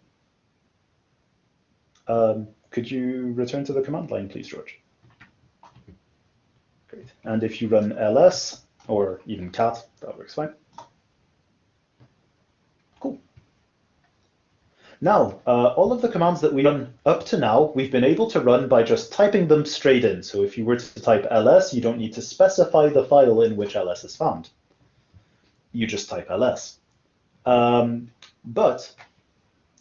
Could you return to the command line, please, George? Great. And if you run ls or even cat, that works fine. Cool. Now, all of the commands that we run up to now, we've been able to run by just typing them straight in. So if you were to type ls, you don't need to specify the file in which ls is found. You just type ls. But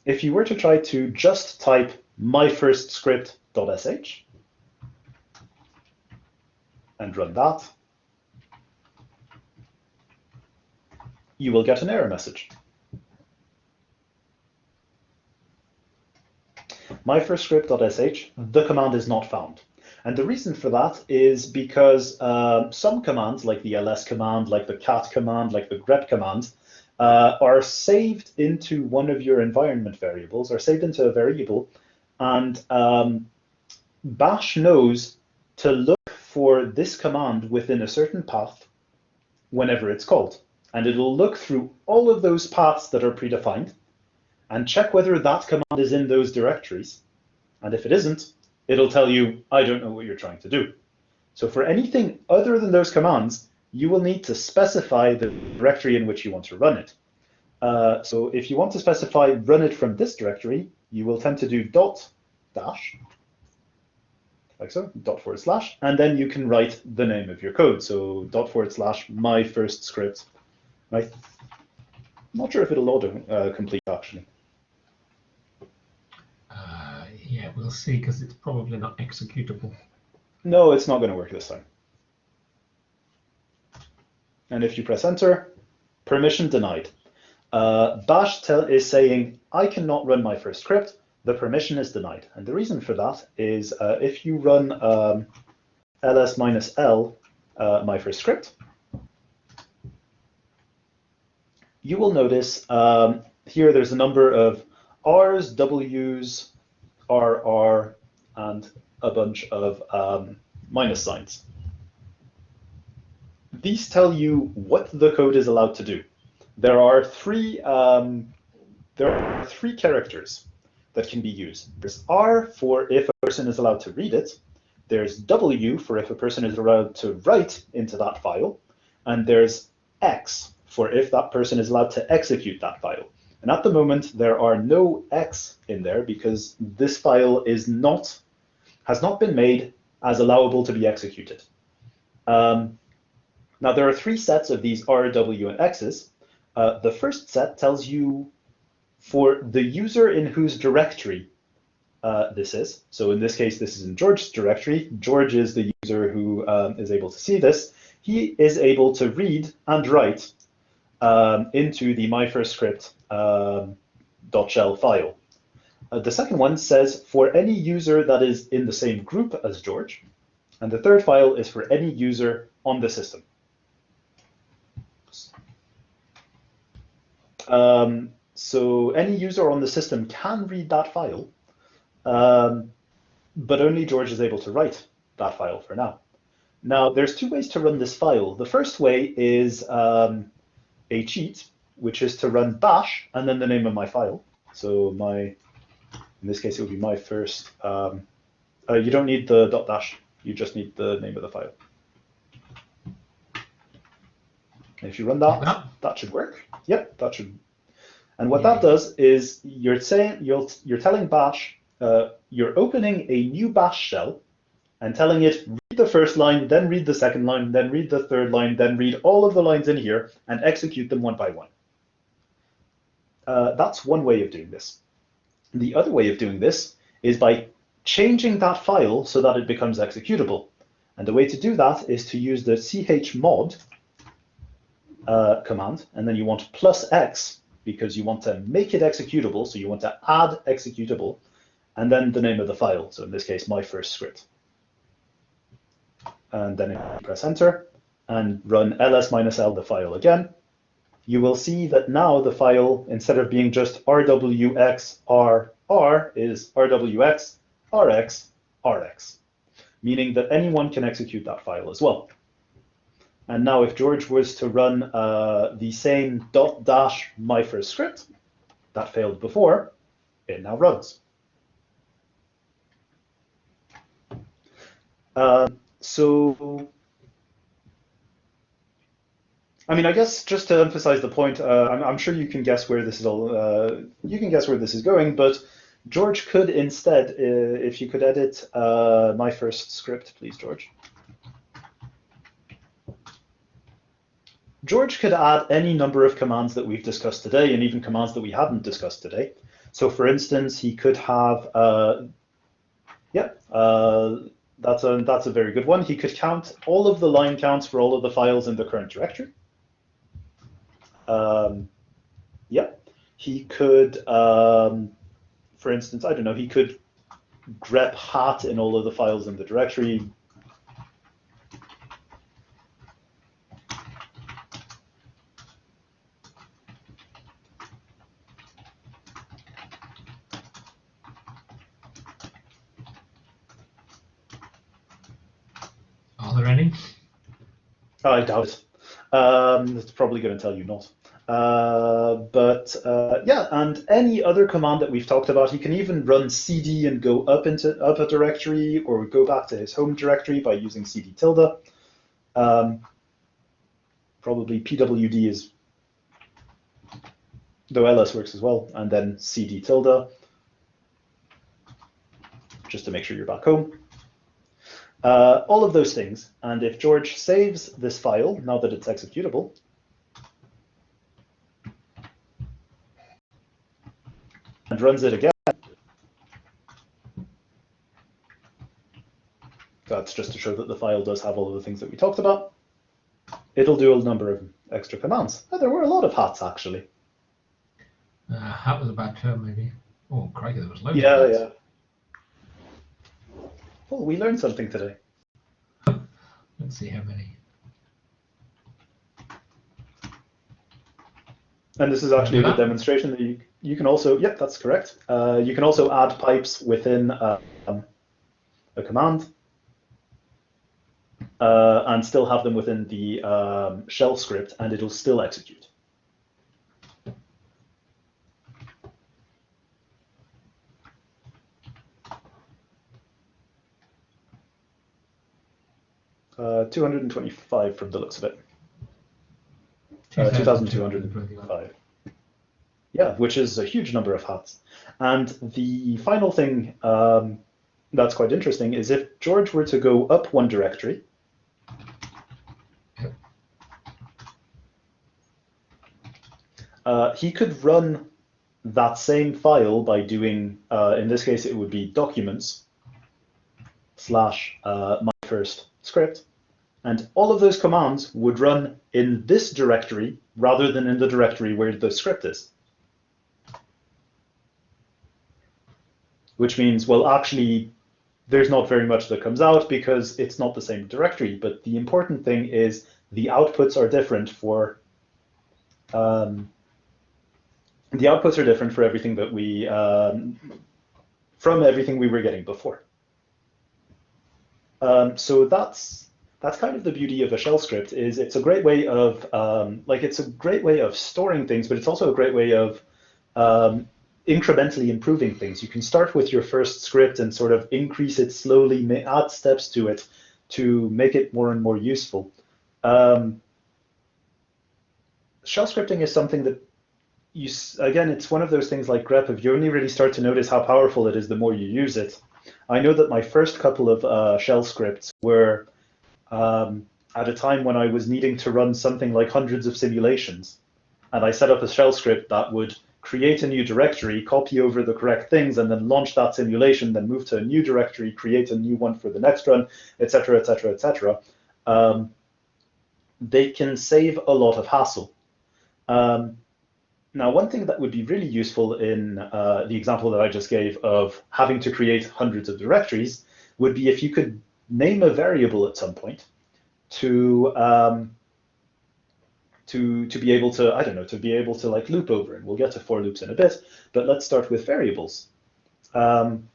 if you were to try to just type myfirstscript.sh and run that, you will get an error message. myfirstscript.sh, the command is not found. And the reason for that is because some commands, like the ls command, like the cat command, like the grep command, are saved into one of your environment variables, or saved into a variable, and bash knows to look for this command within a certain path whenever it's called. And it'll look through all of those paths that are predefined and check whether that command is in those directories. And if it isn't, it'll tell you, I don't know what you're trying to do. So for anything other than those commands, you will need to specify the directory in which you want to run it. So if you want to specify run it from this directory, you will tend to do dot dash, like so, // and then you can write the name of your code. So // my first script. I'm not sure if it'll auto complete actually. Yeah, we'll see, because it's probably not executable. No, it's not going to work this time. And if you press enter, permission denied. Bash is saying, I cannot run my first script. The permission is denied. And the reason for that is if you run ls-l my first script, you will notice here there's a number of R's, W's, RR, and a bunch of minus signs. These tell you what the code is allowed to do. There are three characters that can be used. There's R for if a person is allowed to read it. There's W for if a person is allowed to write into that file. And there's X for if that person is allowed to execute that file. And at the moment, there are no X in there because this file has not been made as allowable to be executed. Now, there are three sets of these R, W, and X's. The first set tells you for the user in whose directory this is. So in this case, this is in George's directory. George is the user who is able to see this. He is able to read and write into the myfirstscript.shell file. The second one says for any user that is in the same group as George. And the third file is for any user on the system. So any user on the system can read that file, but only George is able to write that file for now. Now, there's two ways to run this file. The first way is a cheat, which is to run bash and then the name of my file. So in this case, it would be my first. You don't need the .dash. You just need the name of the file. If you run that, that should work. Yep, that should. And what that does is you're telling bash, you're opening a new bash shell and telling it read the first line, then read the second line, then read the third line, then read all of the lines in here and execute them one by one. That's one way of doing this. The other way of doing this is by changing that file so that it becomes executable. And the way to do that is to use the chmod command, and then you want +x because you want to make it executable, so you want to add executable, and then the name of the file, so in this case, my first script. And then if you press enter and run ls-l the file again, you will see that now the file, instead of being just rwxrr, is rwx rx rx, meaning that anyone can execute that file as well. And now if George was to run the same .dash my first script that failed before, it now runs. So, I mean, I guess just to emphasize the point, I'm sure you can guess where this is going, but George could instead, if you could edit my first script, please, George. George could add any number of commands that we've discussed today, and even commands that we hadn't discussed today. So for instance, he could have, that's a very good one. He could count all of the line counts for all of the files in the current directory. He could, for instance, I don't know, he could grep hat in all of the files in the directory. Are there any? I doubt it. It's probably going to tell you not. Yeah, and any other command that we've talked about, he can even run cd and go up a directory or go back to his home directory by using cd tilde. Probably pwd is, though ls works as well, and then cd tilde, just to make sure you're back home. All of those things, and if George saves this file, now that it's executable, and runs it again, that's just to show that the file does have all of the things that we talked about, it'll do a number of extra commands. Oh, there were a lot of hats, actually. Hat was a bad term, maybe. Oh, crikey, there was loads of hats. Yeah. Well, we learned something today. Let's see how many. And this is actually a good demonstration that you can also, yep, that's correct. You can also add pipes within a command and still have them within the shell script, and it'll still execute. Uh, 225 from the looks of it. 2,225. Yeah, which is a huge number of hats. And the final thing that's quite interesting is if George were to go up one directory, he could run that same file by doing, in this case, it would be documents / my first script. And all of those commands would run in this directory rather than in the directory where the script is. Which means, well, actually, there's not very much that comes out because it's not the same directory. But the important thing is the outputs are different for everything that we from everything we were getting before. So that's kind of the beauty of a shell script. Is it's a great way of it's a great way of storing things, but it's also a great way of incrementally improving things. You can start with your first script and sort of increase it slowly, add steps to it to make it more and more useful. Shell scripting is something that again, it's one of those things like grep. You only really start to notice how powerful it is the more you use it. I know that my first couple of shell scripts were at a time when I was needing to run something like hundreds of simulations. And I set up a shell script that would create a new directory, copy over the correct things, and then launch that simulation, then move to a new directory, create a new one for the next run, etc., etc., etc. They can save a lot of hassle. Now, one thing that would be really useful in the example that I just gave of having to create hundreds of directories would be if you could name a variable at some point to be able to, I don't know, to be able to like loop over. And we'll get to for loops in a bit, but let's start with variables. And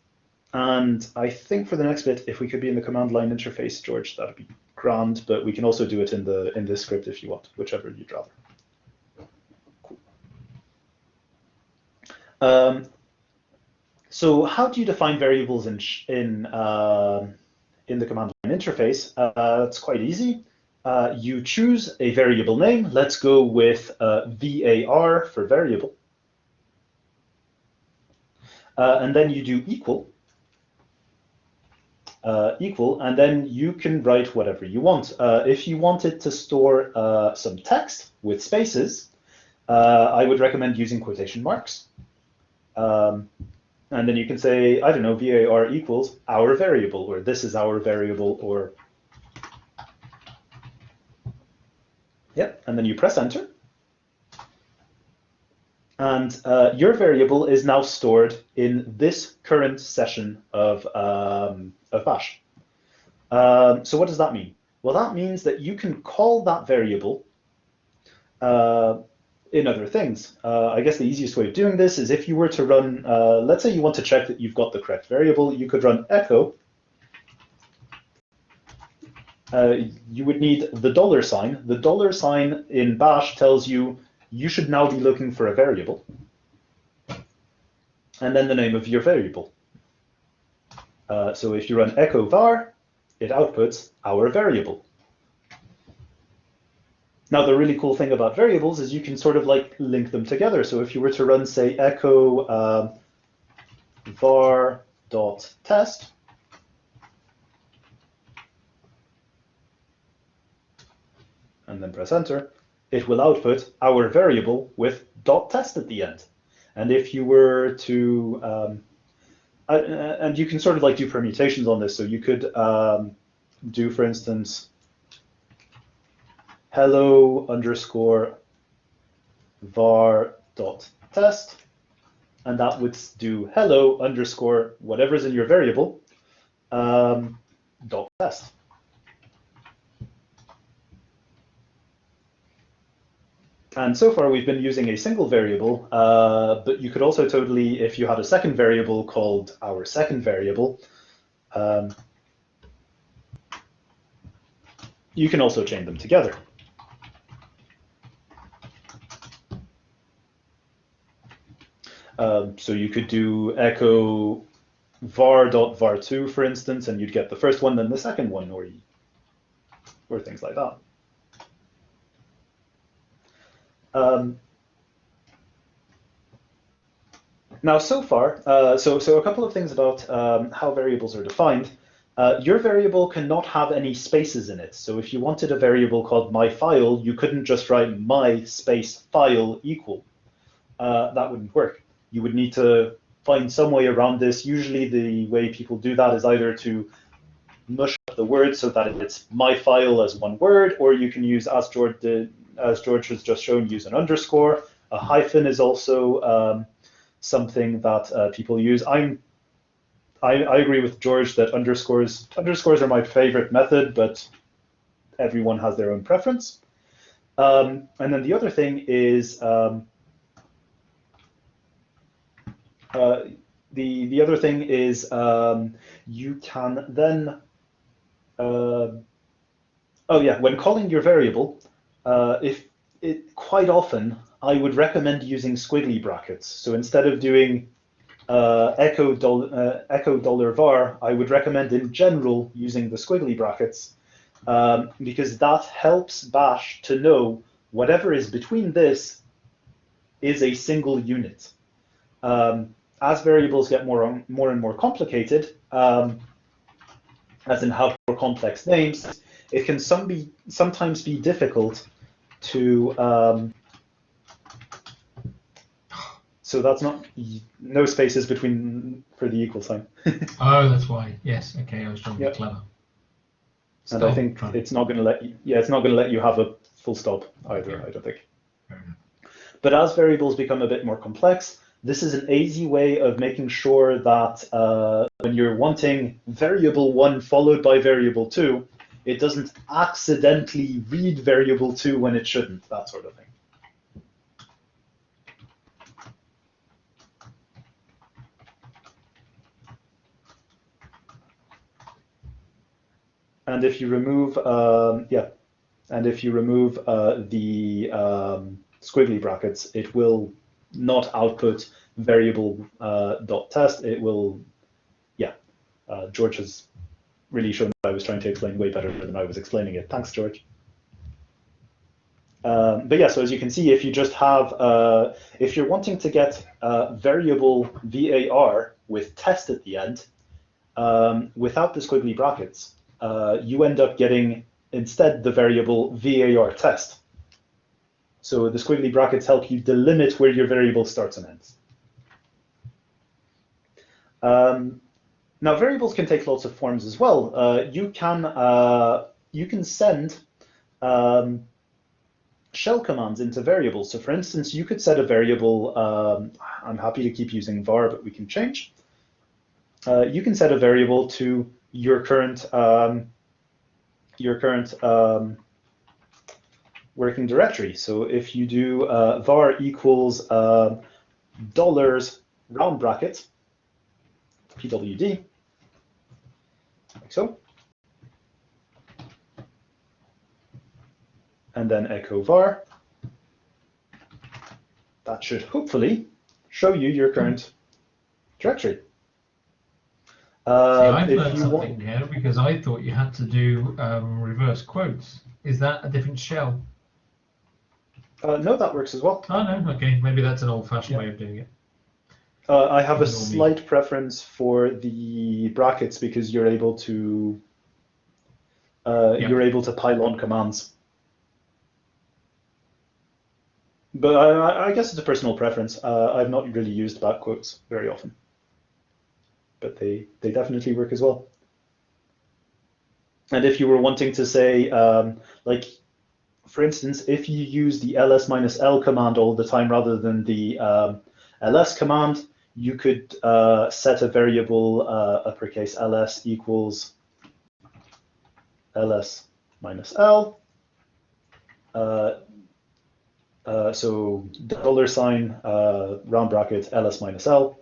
I think for the next bit, if we could be in the command line interface, George, that'd be grand, but we can also do it in this script if you want, whichever you'd rather. So how do you define variables in the command line interface? It's quite easy. You choose a variable name. Let's go with var for variable. And then you do equal, and then you can write whatever you want. If you wanted to store some text with spaces, I would recommend using quotation marks. And then you can say, I don't know, var equals our variable, or this is our variable, or yeah, and then you press enter. And your variable is now stored in this current session of Bash. So what does that mean? Well, that means that you can call that variable in other things. I guess the easiest way of doing this is if you were to run, let's say you want to check that you've got the correct variable, you could run echo. You would need the $sign. The $sign in Bash tells you you should now be looking for a variable. And then the name of your variable. So if you run echo var, it outputs our variable. Now, the really cool thing about variables is you can sort of like link them together. So if you were to run, say, echo var.test, and then press enter, it will output our variable with .test at the end. And if you were to, and you can sort of like do permutations on this. So you could do, for instance, hello underscore var.test, and that would do hello underscore whatever's in your variable .test. And so far we've been using a single variable, but you could also totally, if you had a second variable called our second variable, you can also chain them together. So you could do echo var.var2, for instance, and you'd get the first one, then the second one, or things like that. Now, so far, so a couple of things about how variables are defined. Your variable cannot have any spaces in it. So if you wanted a variable called myFile, you couldn't just write my space file equal. That wouldn't work. You would need to find some way around this. Usually the way people do that is either to mush up the word so that it's my file as one word, or you can use, as George has just shown, use an underscore. A hyphen is also something that people use. I agree with George that underscores are my favorite method, but everyone has their own preference. And then the other thing is the other thing is you can then when calling your variable, quite often I would recommend using squiggly brackets. So instead of doing echo $var, I would recommend in general using the squiggly brackets because that helps Bash to know whatever is between this is a single unit. As variables get more and more complicated, as in have more complex names, it can sometimes be difficult to. So that's no spaces between for the equal sign. Oh, that's why. Yes. Okay, I was trying to be clever. And I think it's not going to let you. Yeah, it's not going to let you have a full stop either. Okay. I don't think. But as variables become a bit more complex, this is an easy way of making sure that when you're wanting variable 1 followed by variable 2, it doesn't accidentally read variable 2 when it shouldn't, that sort of thing. And if you remove, the squiggly brackets, it will not output variable .test. It will, George has really shown that I was trying to explain way better than I was explaining it. Thanks, George. But yeah, so as you can see, if you just have, if you're wanting to get variable var with test at the end, without the squiggly brackets, you end up getting instead the variable var test. So the squiggly brackets help you delimit where your variable starts and ends. Now variables can take lots of forms as well. You can send shell commands into variables. So for instance, you could set a variable. I'm happy to keep using var, but we can change. You can set a variable to your current working directory. So if you do var equals dollars round bracket pwd, like so, and then echo var, that should hopefully show you your current directory. I've learned something here because I thought you had to do reverse quotes. Is that a different shell? No, that works as well. Oh, no, okay. Maybe that's an old-fashioned way of doing it. I have a slight preference for the brackets because you're able to pile on commands. But I guess it's a personal preference. I've not really used back quotes very often, but they definitely work as well. And if you were wanting to say, like, for instance, if you use the ls-l command all the time rather than the ls command, you could set a variable uppercase ls equals ls-l. So $ round bracket ls-l.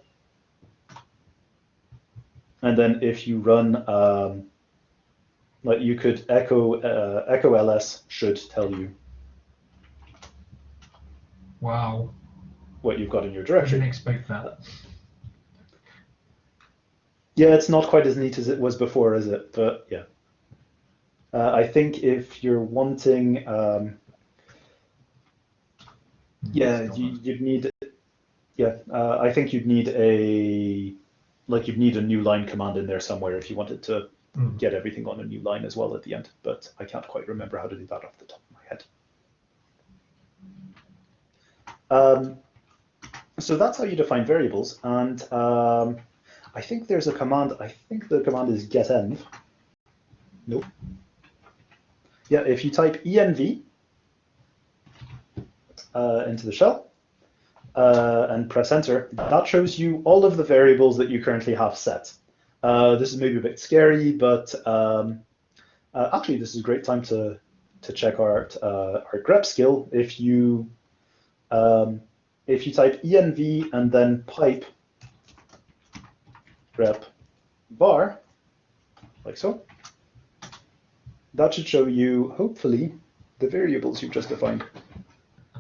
And then if you run Like you could echo ls should tell you. Wow. What you've got in your directory. Didn't expect that. Yeah, it's not quite as neat as it was before, is it? But yeah. I think if you're wanting, yeah, you'd need, yeah, I think you'd need a new line command in there somewhere if you wanted to get everything on a new line as well at the end. But I can't quite remember how to do that off the top of my head. So that's how you define variables, and I think there's a command. I think the command is getenv. Nope. Yeah, if you type env into the shell and press enter, that shows you all of the variables that you currently have set. This is maybe a bit scary, but actually this is a great time to check our grep skill. If you type env and then pipe grep var, like so, that should show you, hopefully, the variables you've just defined.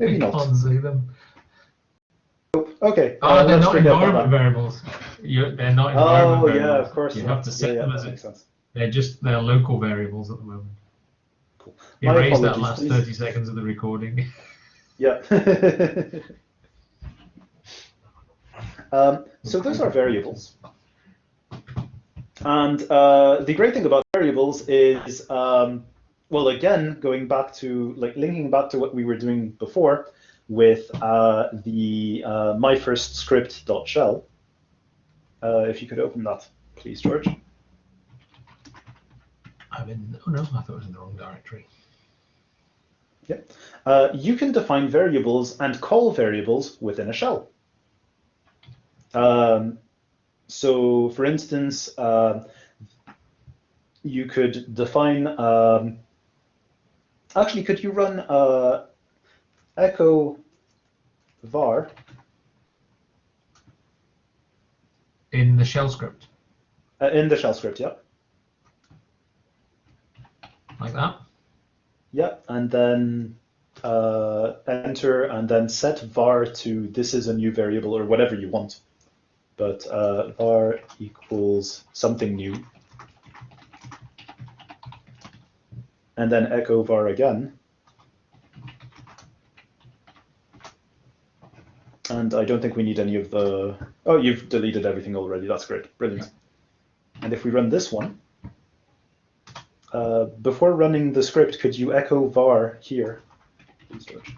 Maybe not. I can't see them. Okay. They're not environment variables. They're not environment variables. Yeah, of course. You have to set them as they're local variables at the moment. Cool. Erase that last 30 seconds of the recording. Yeah. So those are variables. And the great thing about variables is, well, again, going back to, linking back to what we were doing before with the myfirstscript.shell. If you could open that, please, George. Oh no, I thought it was in the wrong directory. Yeah. You can define variables and call variables within a shell. So, for instance, you could define, actually, could you run echo var in the shell script? In the shell script, yeah. Like that? Yeah, and then enter, and then set var to this is a new variable or whatever you want. But var equals something new. And then echo var again. And I don't think we need any of the... Oh, you've deleted everything already. That's great. Brilliant. Yeah. And if we run this one, before running the script, could you echo var here? Please, George.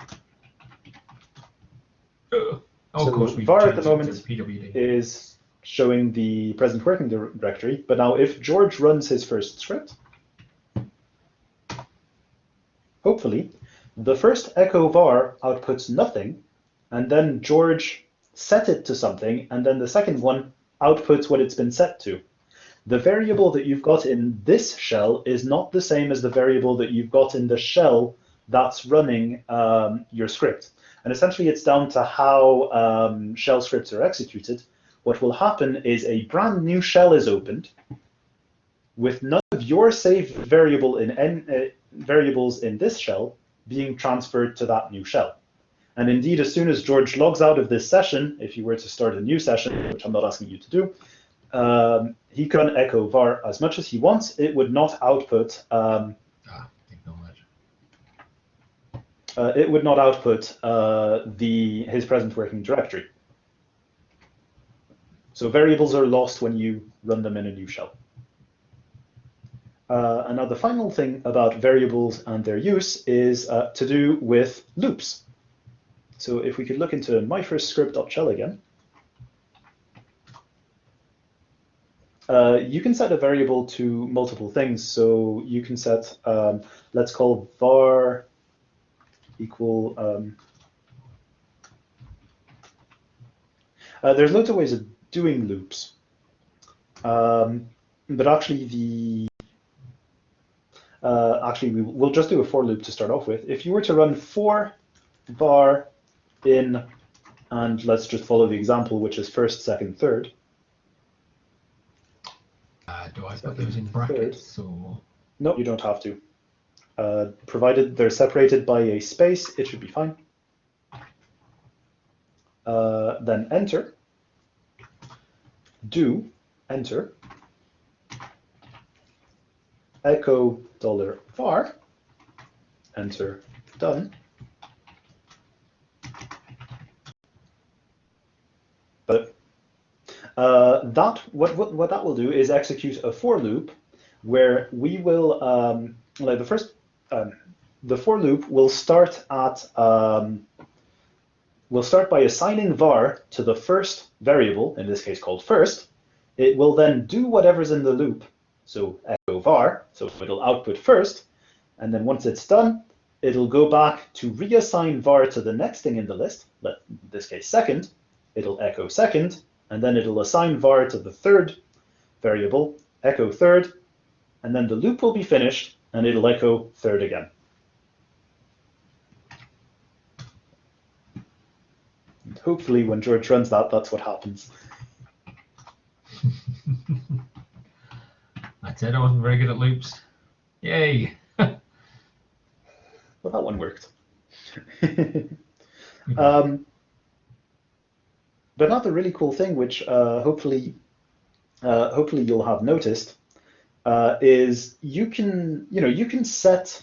Oh, so of course, var at the moment PWD. is showing the present working directory, but now if George runs his first script, hopefully, the first echo var outputs nothing, and then George set it to something, and then the second one outputs what it's been set to. The variable that you've got in this shell is not the same as the variable that you've got in the shell that's running your script. And essentially, it's down to how shell scripts are executed. What will happen is a brand new shell is opened with none of your saved variables in this shell being transferred to that new shell. And indeed, as soon as George logs out of this session, if you were to start a new session, which I'm not asking you to do, he can echo var as much as he wants. It would not output. It would not output his present working directory. So variables are lost when you run them in a new shell. And now the final thing about variables and their use is to do with loops. So if we could look into myfirstscript.shell again, you can set a variable to multiple things. So you can set, let's call var equal, there's loads of ways of doing loops. But actually we'll just do a for loop to start off with. If you were to run for var in, and let's just follow the example, which is first, second, third. Do I put those in brackets or? No, you don't have to. Provided they're separated by a space, it should be fine. Then enter. Do enter. Echo $var. Enter. Done. But what that will do is execute a for loop where we will like the for loop will start at we'll start by assigning var to the first variable, in this case called first. It will then do whatever's in the loop, so echo var, so it'll output first, and then once it's done, it'll go back to reassign var to the next thing in the list, in this case second, it'll echo second, and then it'll assign var to the third variable, echo third, and then the loop will be finished, and it'll echo third again. And hopefully when George runs that, that's what happens. I said I wasn't very good at loops. Yay! Well, that one worked. But another really cool thing, which hopefully you'll have noticed, is you can set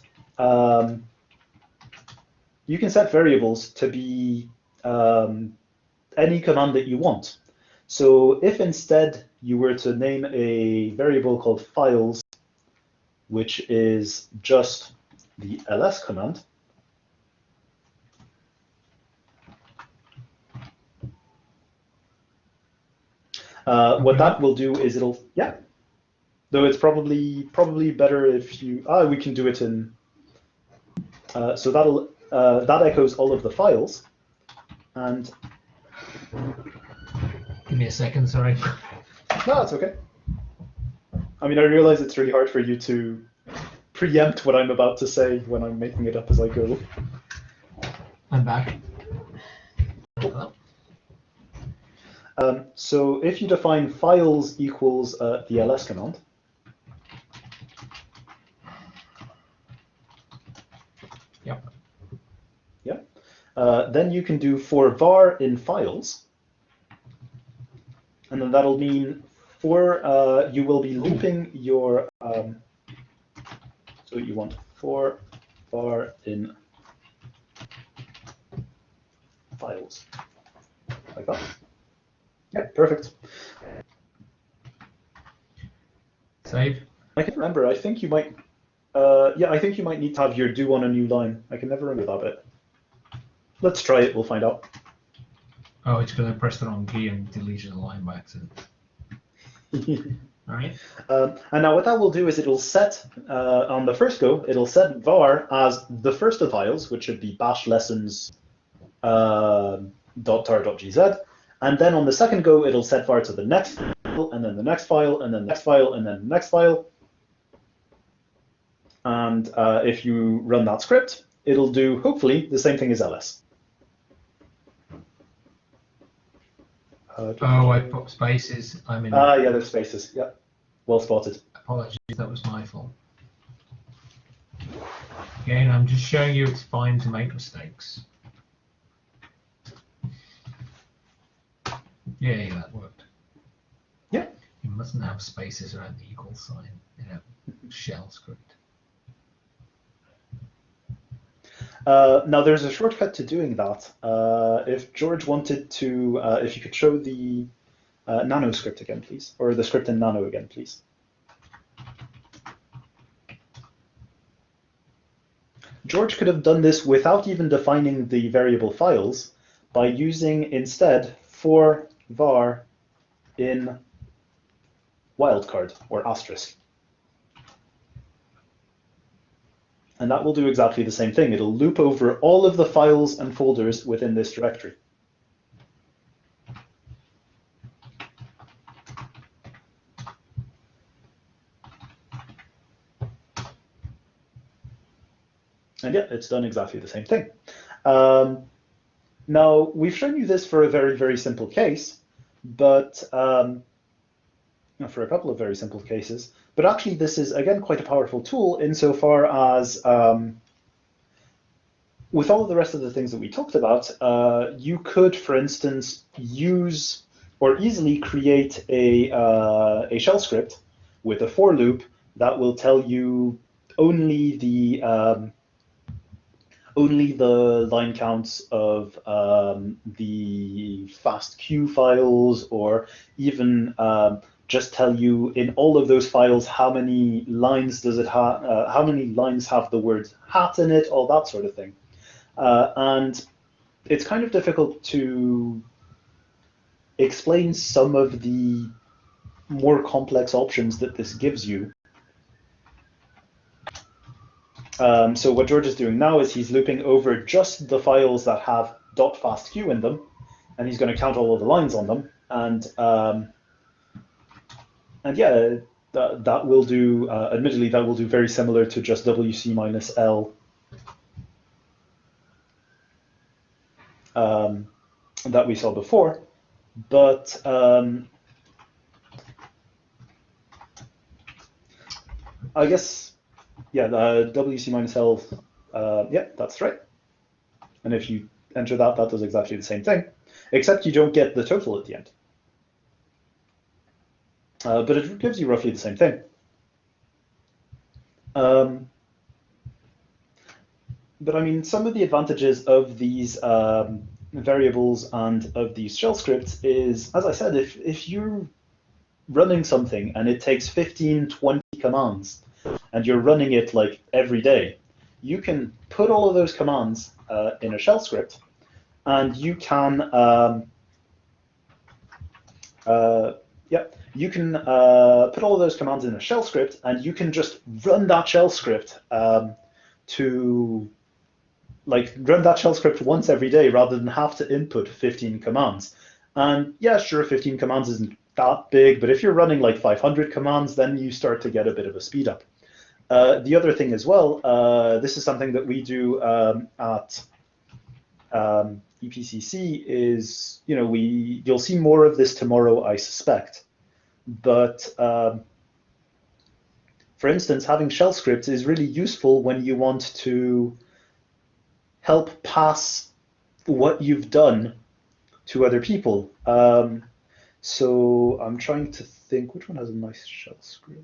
variables to be any command that you want. So if instead you were to name a variable called files, which is just the ls command, what that will do is it'll, yeah. Though it's probably better if you, we can do it in, so that echoes all of the files, and. Give me a second, sorry. No, it's okay. I mean, I realize it's really hard for you to preempt what I'm about to say when I'm making it up as I go. I'm back. Hello. So if you define files equals the ls command, yep. Yeah, then you can do for var in files, and then that'll mean you will be looping your so you want for var in files like that. Yeah, perfect. Save. I can remember. I think you might. Yeah, I think you might need to have your do on a new line. I can never remember that bit. Let's try it. We'll find out. Oh, it's because I pressed the wrong key and deleted the line by accident. All right. And now what that will do is it'll set on the first go. It'll set var as the first of files, which should be bash lessons .tar.gz. And then on the second go, it'll set var to the next file, and then the next file, and then the next file, and then the next file. And if you run that script, it'll do, hopefully, the same thing as ls. Oh, I put spaces. I'm in. Yeah, there's spaces. Yeah, well spotted. Apologies, that was my fault. Again, I'm just showing you it's fine to make mistakes. Yeah, that worked. Yeah. You mustn't have spaces around the equal sign in a shell script. Now there's a shortcut to doing that. If George wanted to, if you could show the nano script again, please, or the script in nano again, please. George could have done this without even defining the variable files by using instead for var in wildcard or asterisk. And that will do exactly the same thing. It'll loop over all of the files and folders within this directory. And yeah, it's done exactly the same thing. Now, we've shown you this for a very, very simple case, but for a couple of very simple cases. But actually, this is, again, quite a powerful tool insofar as with all of the rest of the things that we talked about, you could, for instance, use or easily create a shell script with a for loop that will tell you only the line counts of the FASTQ files, or even just tell you in all of those files how many lines does it have, how many lines have the word hat in it, all that sort of thing. And it's kind of difficult to explain some of the more complex options that this gives you. So what George is doing now is he's looping over just the files that have .fastq in them, and he's going to count all of the lines on them. And yeah, that will do. Admittedly, that will do very similar to just WC minus L. That we saw before, but I guess, yeah, the WC minus L, yeah, that's right. And if you enter that, that does exactly the same thing, except you don't get the total at the end. But it gives you roughly the same thing. But I mean, some of the advantages of these variables and of these shell scripts is, as I said, if you're running something and it takes 15, 20 commands, and you're running it like every day, you can put all of those commands in a shell script, and you can you can put all of those commands in a shell script, and you can just run that shell script run that shell script once every day rather than have to input 15 commands. And yeah, sure, 15 commands isn't that big, but if you're running like 500 commands, then you start to get a bit of a speed up. The other thing as well, this is something that we do at EPCC, is, you know, you'll see more of this tomorrow, I suspect. But for instance, having shell scripts is really useful when you want to help pass what you've done to other people. So I'm trying to think, which one has a nice shell script?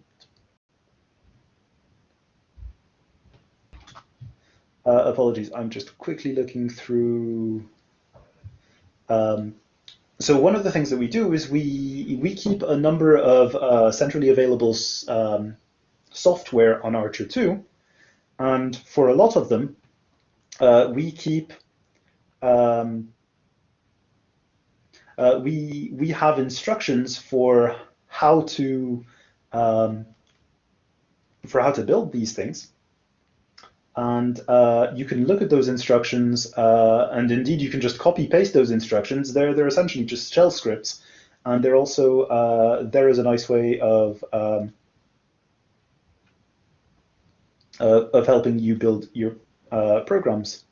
Apologies, I'm just quickly looking through. So one of the things that we do is we keep a number of centrally available software on ARCHER2, and for a lot of them, we keep we have instructions for how to build these things, and you can look at those instructions, and indeed you can just copy paste those instructions. They're essentially just shell scripts, and they're also there is a nice way of helping you build your programs.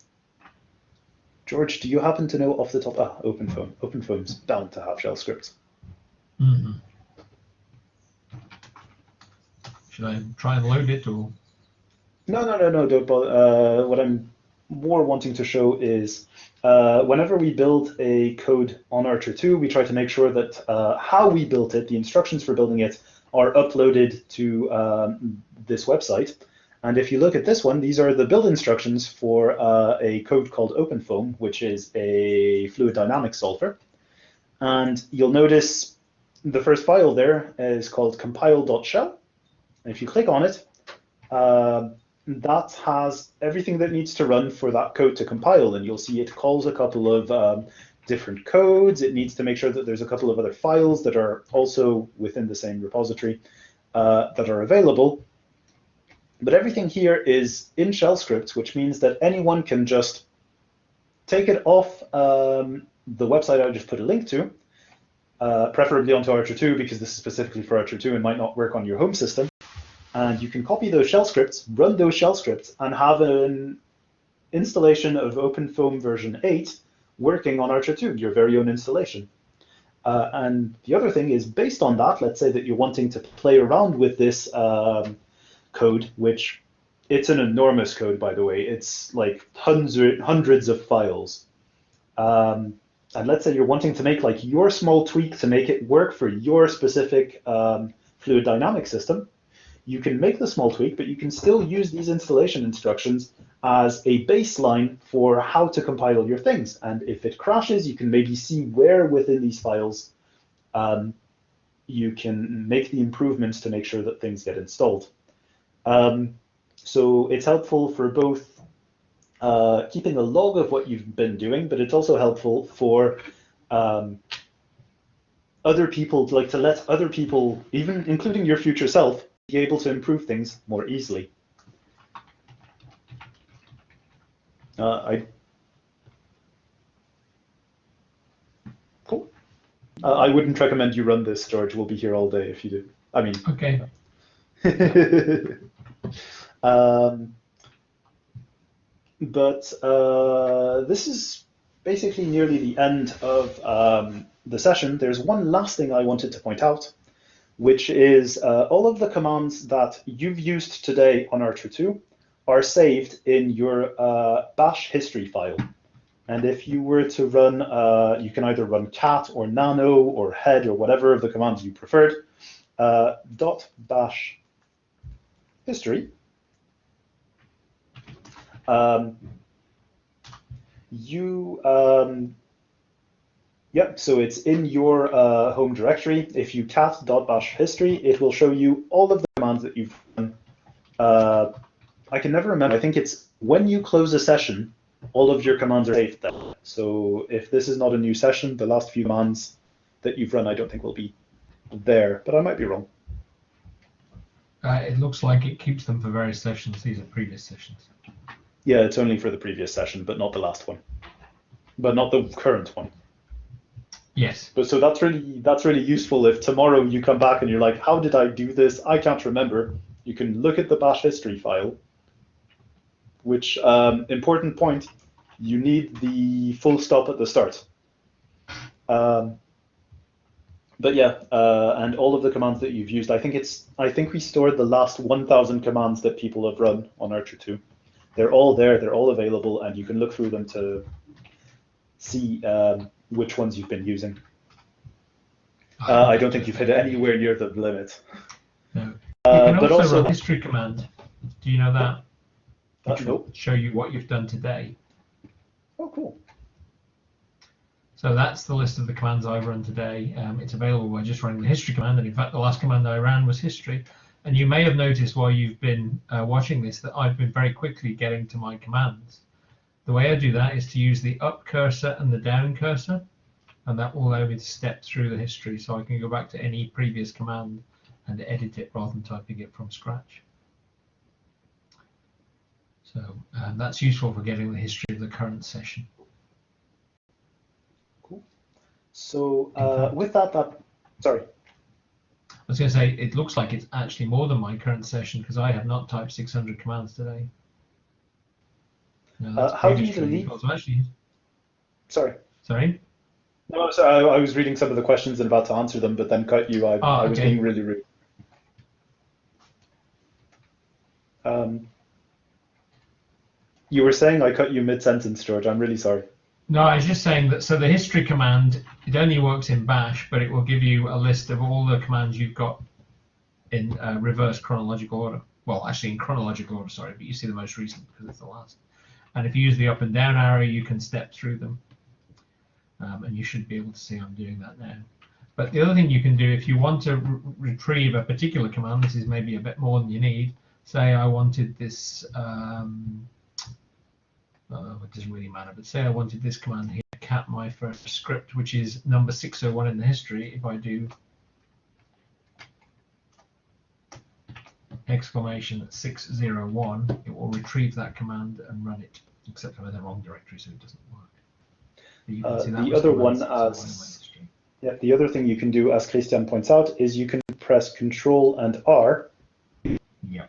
George, do you happen to know off the top? OpenFOAM. OpenFOAM's bound to have shell scripts. Mm-hmm. Should I try and load it, or? No, don't bother. What I'm more wanting to show is whenever we build a code on ARCHER2, we try to make sure that how we built it, the instructions for building it, are uploaded to this website. And if you look at this one, these are the build instructions for a code called OpenFOAM, which is a fluid dynamics solver. And you'll notice the first file there is called compile.shell. And if you click on it, that has everything that needs to run for that code to compile. And you'll see it calls a couple of different codes. It needs to make sure that there's a couple of other files that are also within the same repository that are available. But everything here is in shell scripts, which means that anyone can just take it off the website I just put a link to, preferably onto ARCHER2, because this is specifically for ARCHER2 and might not work on your home system. And you can copy those shell scripts, run those shell scripts, and have an installation of OpenFOAM version 8 working on ARCHER2, your very own installation. And the other thing is, based on that, let's say that you're wanting to play around with this code, which it's an enormous code, by the way. It's like hundreds of files. And let's say you're wanting to make like your small tweak to make it work for your specific fluid dynamic system. You can make the small tweak, but you can still use these installation instructions as a baseline for how to compile your things. And if it crashes, you can maybe see where within these files you can make the improvements to make sure that things get installed. So it's helpful for both keeping a log of what you've been doing, but it's also helpful for other people, like to let other people, even including your future self, be able to improve things more easily. Cool. I wouldn't recommend you run this, George. We'll be here all day if you do. I mean. Okay. But this is basically nearly the end of the session. There's one last thing I wanted to point out, which is all of the commands that you've used today on ARCHER2 are saved in your bash history file. And if you were to run, you can either run cat or nano or head or whatever of the commands you preferred, .bash history. So it's in your home directory. If you cat.bash history, it will show you all of the commands that you've run. I can never remember. I think it's when you close a session, all of your commands are saved there. So if this is not a new session, the last few commands that you've run, I don't think will be there, but I might be wrong. It looks like it keeps them for various sessions. These are previous sessions. Yeah, it's only for the previous session, but not the last one, but not the current one. Yes. But so that's really useful if tomorrow you come back and you're like, how did I do this? I can't remember. You can look at the bash history file, which, important point, you need the full stop at the start. But yeah, and all of the commands that you've used, I think we stored the last 1,000 commands that people have run on ARCHER2. They're all there, they're all available, and you can look through them to see which ones you've been using. I don't think you've hit anywhere near the limit. No. You can but also run history command. Do you know that? Which nope. will show you what you've done today. Oh, cool. So that's the list of the commands I've run today. It's available by just running the history command, and in fact the last command I ran was history. And you may have noticed while you've been watching this that I've been very quickly getting to my commands. The way I do that is to use the up cursor and the down cursor, and that will allow me to step through the history so I can go back to any previous command and edit it rather than typing it from scratch. So that's useful for getting the history of the current session. Cool. So with that, sorry. I was going to say, it looks like it's actually more than my current session because I have not typed 600 commands today. No, how do you delete? Sorry. Sorry? No, sorry, I was reading some of the questions and about to answer them, but then cut you. I was being really rude. You were saying I cut you mid-sentence, George. I'm really sorry. No, I was just saying that, so the history command, it only works in bash, but it will give you a list of all the commands you've got in reverse chronological order. Well, actually in chronological order, sorry, but you see the most recent because it's the last. And if you use the up and down arrow, you can step through them. And you should be able to see I'm doing that now. But the other thing you can do, if you want to retrieve a particular command, this is maybe a bit more than you need. Say I wanted this, it doesn't really matter, but say I wanted this command here, cat my first script, which is number 601 in the history. If I do exclamation 601, it will retrieve that command and run it, except I'm in the wrong directory, so it doesn't work. The other one, the other thing you can do, as Christian points out, is you can press Control and R. Yeah.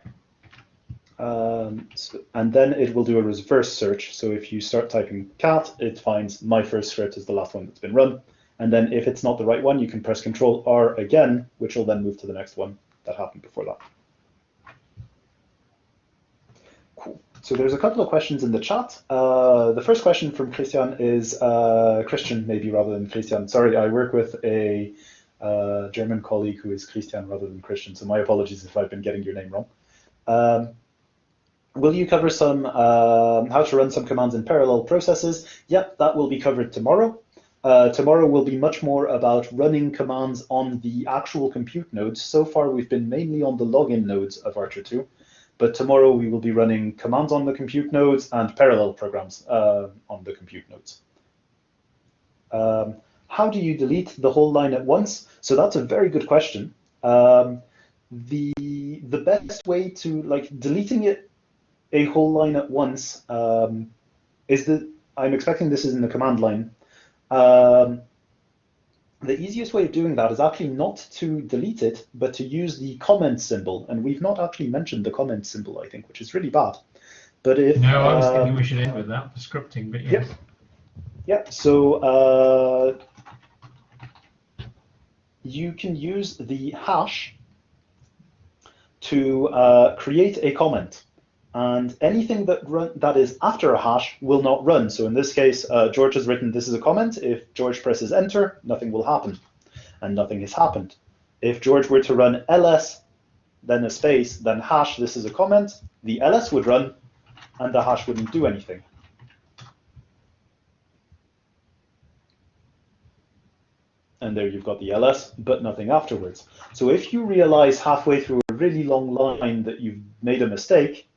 And then it will do a reverse search. So if you start typing cat, it finds my first script is the last one that's been run. And then if it's not the right one, you can press Control R again, which will then move to the next one that happened before that. Cool. So there's a couple of questions in the chat. The first question from Christian is Christian, maybe rather than Christian. Sorry, I work with a German colleague who is Christian rather than Christian, so my apologies if I've been getting your name wrong. Will you cover some how to run some commands in parallel processes? Yep, that will be covered tomorrow. Tomorrow will be much more about running commands on the actual compute nodes. So far, we've been mainly on the login nodes of ARCHER2, but tomorrow we will be running commands on the compute nodes and parallel programs on the compute nodes. How do you delete the whole line at once? So that's a very good question. The best way to, like, deleting it a whole line at once is that I'm expecting this is in the command line. The easiest way of doing that is actually not to delete it, but to use the comment symbol. And we've not actually mentioned the comment symbol, I think, which is really bad. But if no, I was thinking we should end with that for scripting, but yes. Yeah. So you can use the hash to create a comment. And anything that is after a hash will not run. So in this case, George has written, this is a comment. If George presses enter, nothing will happen. And nothing has happened. If George were to run ls, then a space, then hash, this is a comment, the ls would run, and the hash wouldn't do anything. And there you've got the ls, but nothing afterwards. So if you realize halfway through a really long line that you've made a mistake,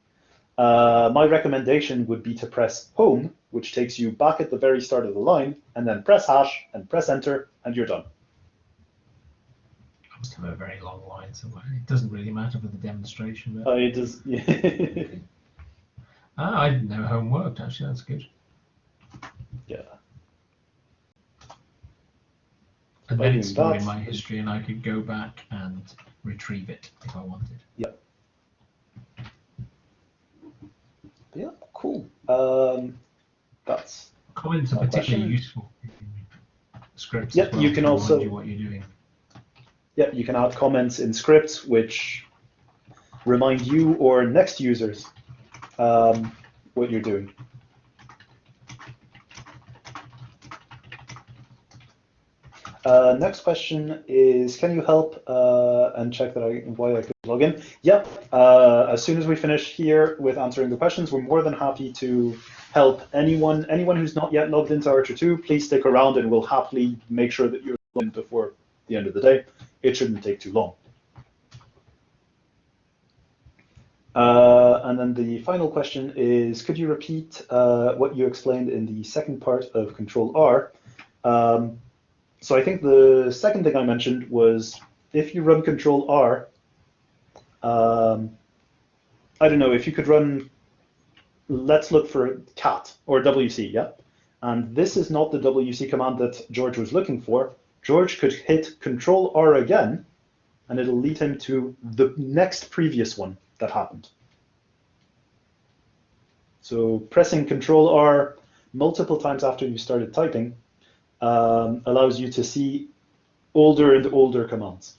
my recommendation would be to press home, which takes you back at the very start of the line, and then press hash and press enter, and you're done. I must have a very long line somewhere. It doesn't really matter for the demonstration. But... it does. Yeah. I didn't know home worked, actually. That's good. Yeah. And then it's stored in my history, and I could go back and retrieve it if I wanted. Yeah. Yeah, cool. That's comments are particularly useful in scripts. Yeah, you can also do what you're doing. Yeah, you can add comments in scripts which remind you or next users what you're doing. Next question is, can you help and check that why I could log in? Yep. As soon as we finish here with answering the questions, we're more than happy to help anyone who's not yet logged into ARCHER2. Please stick around, and we'll happily make sure that you're logged in before the end of the day. It shouldn't take too long. And then the final question is, could you repeat what you explained in the second part of Control R? So I think the second thing I mentioned was if you run Control R, I don't know, if you could run, let's look for cat or WC, yeah? And this is not the WC command that George was looking for. George could hit Control R again, and it'll lead him to the next previous one that happened. So pressing Control R multiple times after you started typing allows you to see older and older commands.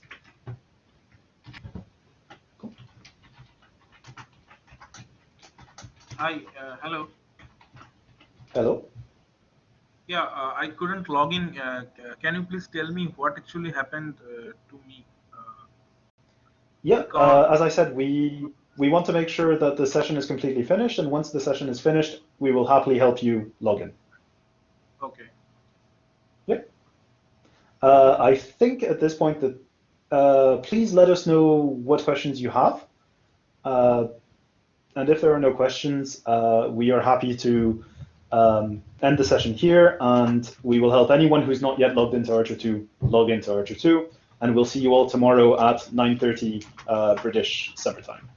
Cool. Hi, hello. Hello. Yeah, I couldn't log in. Can you please tell me what actually happened to me? Yeah, as I said, we want to make sure that the session is completely finished, and once the session is finished, we will happily help you log in. Okay. Yeah. I think at this point that please let us know what questions you have. And if there are no questions, we are happy to end the session here, and we will help anyone who's not yet logged into ARCHER2 log into ARCHER2, and we'll see you all tomorrow at 9:30 British summertime.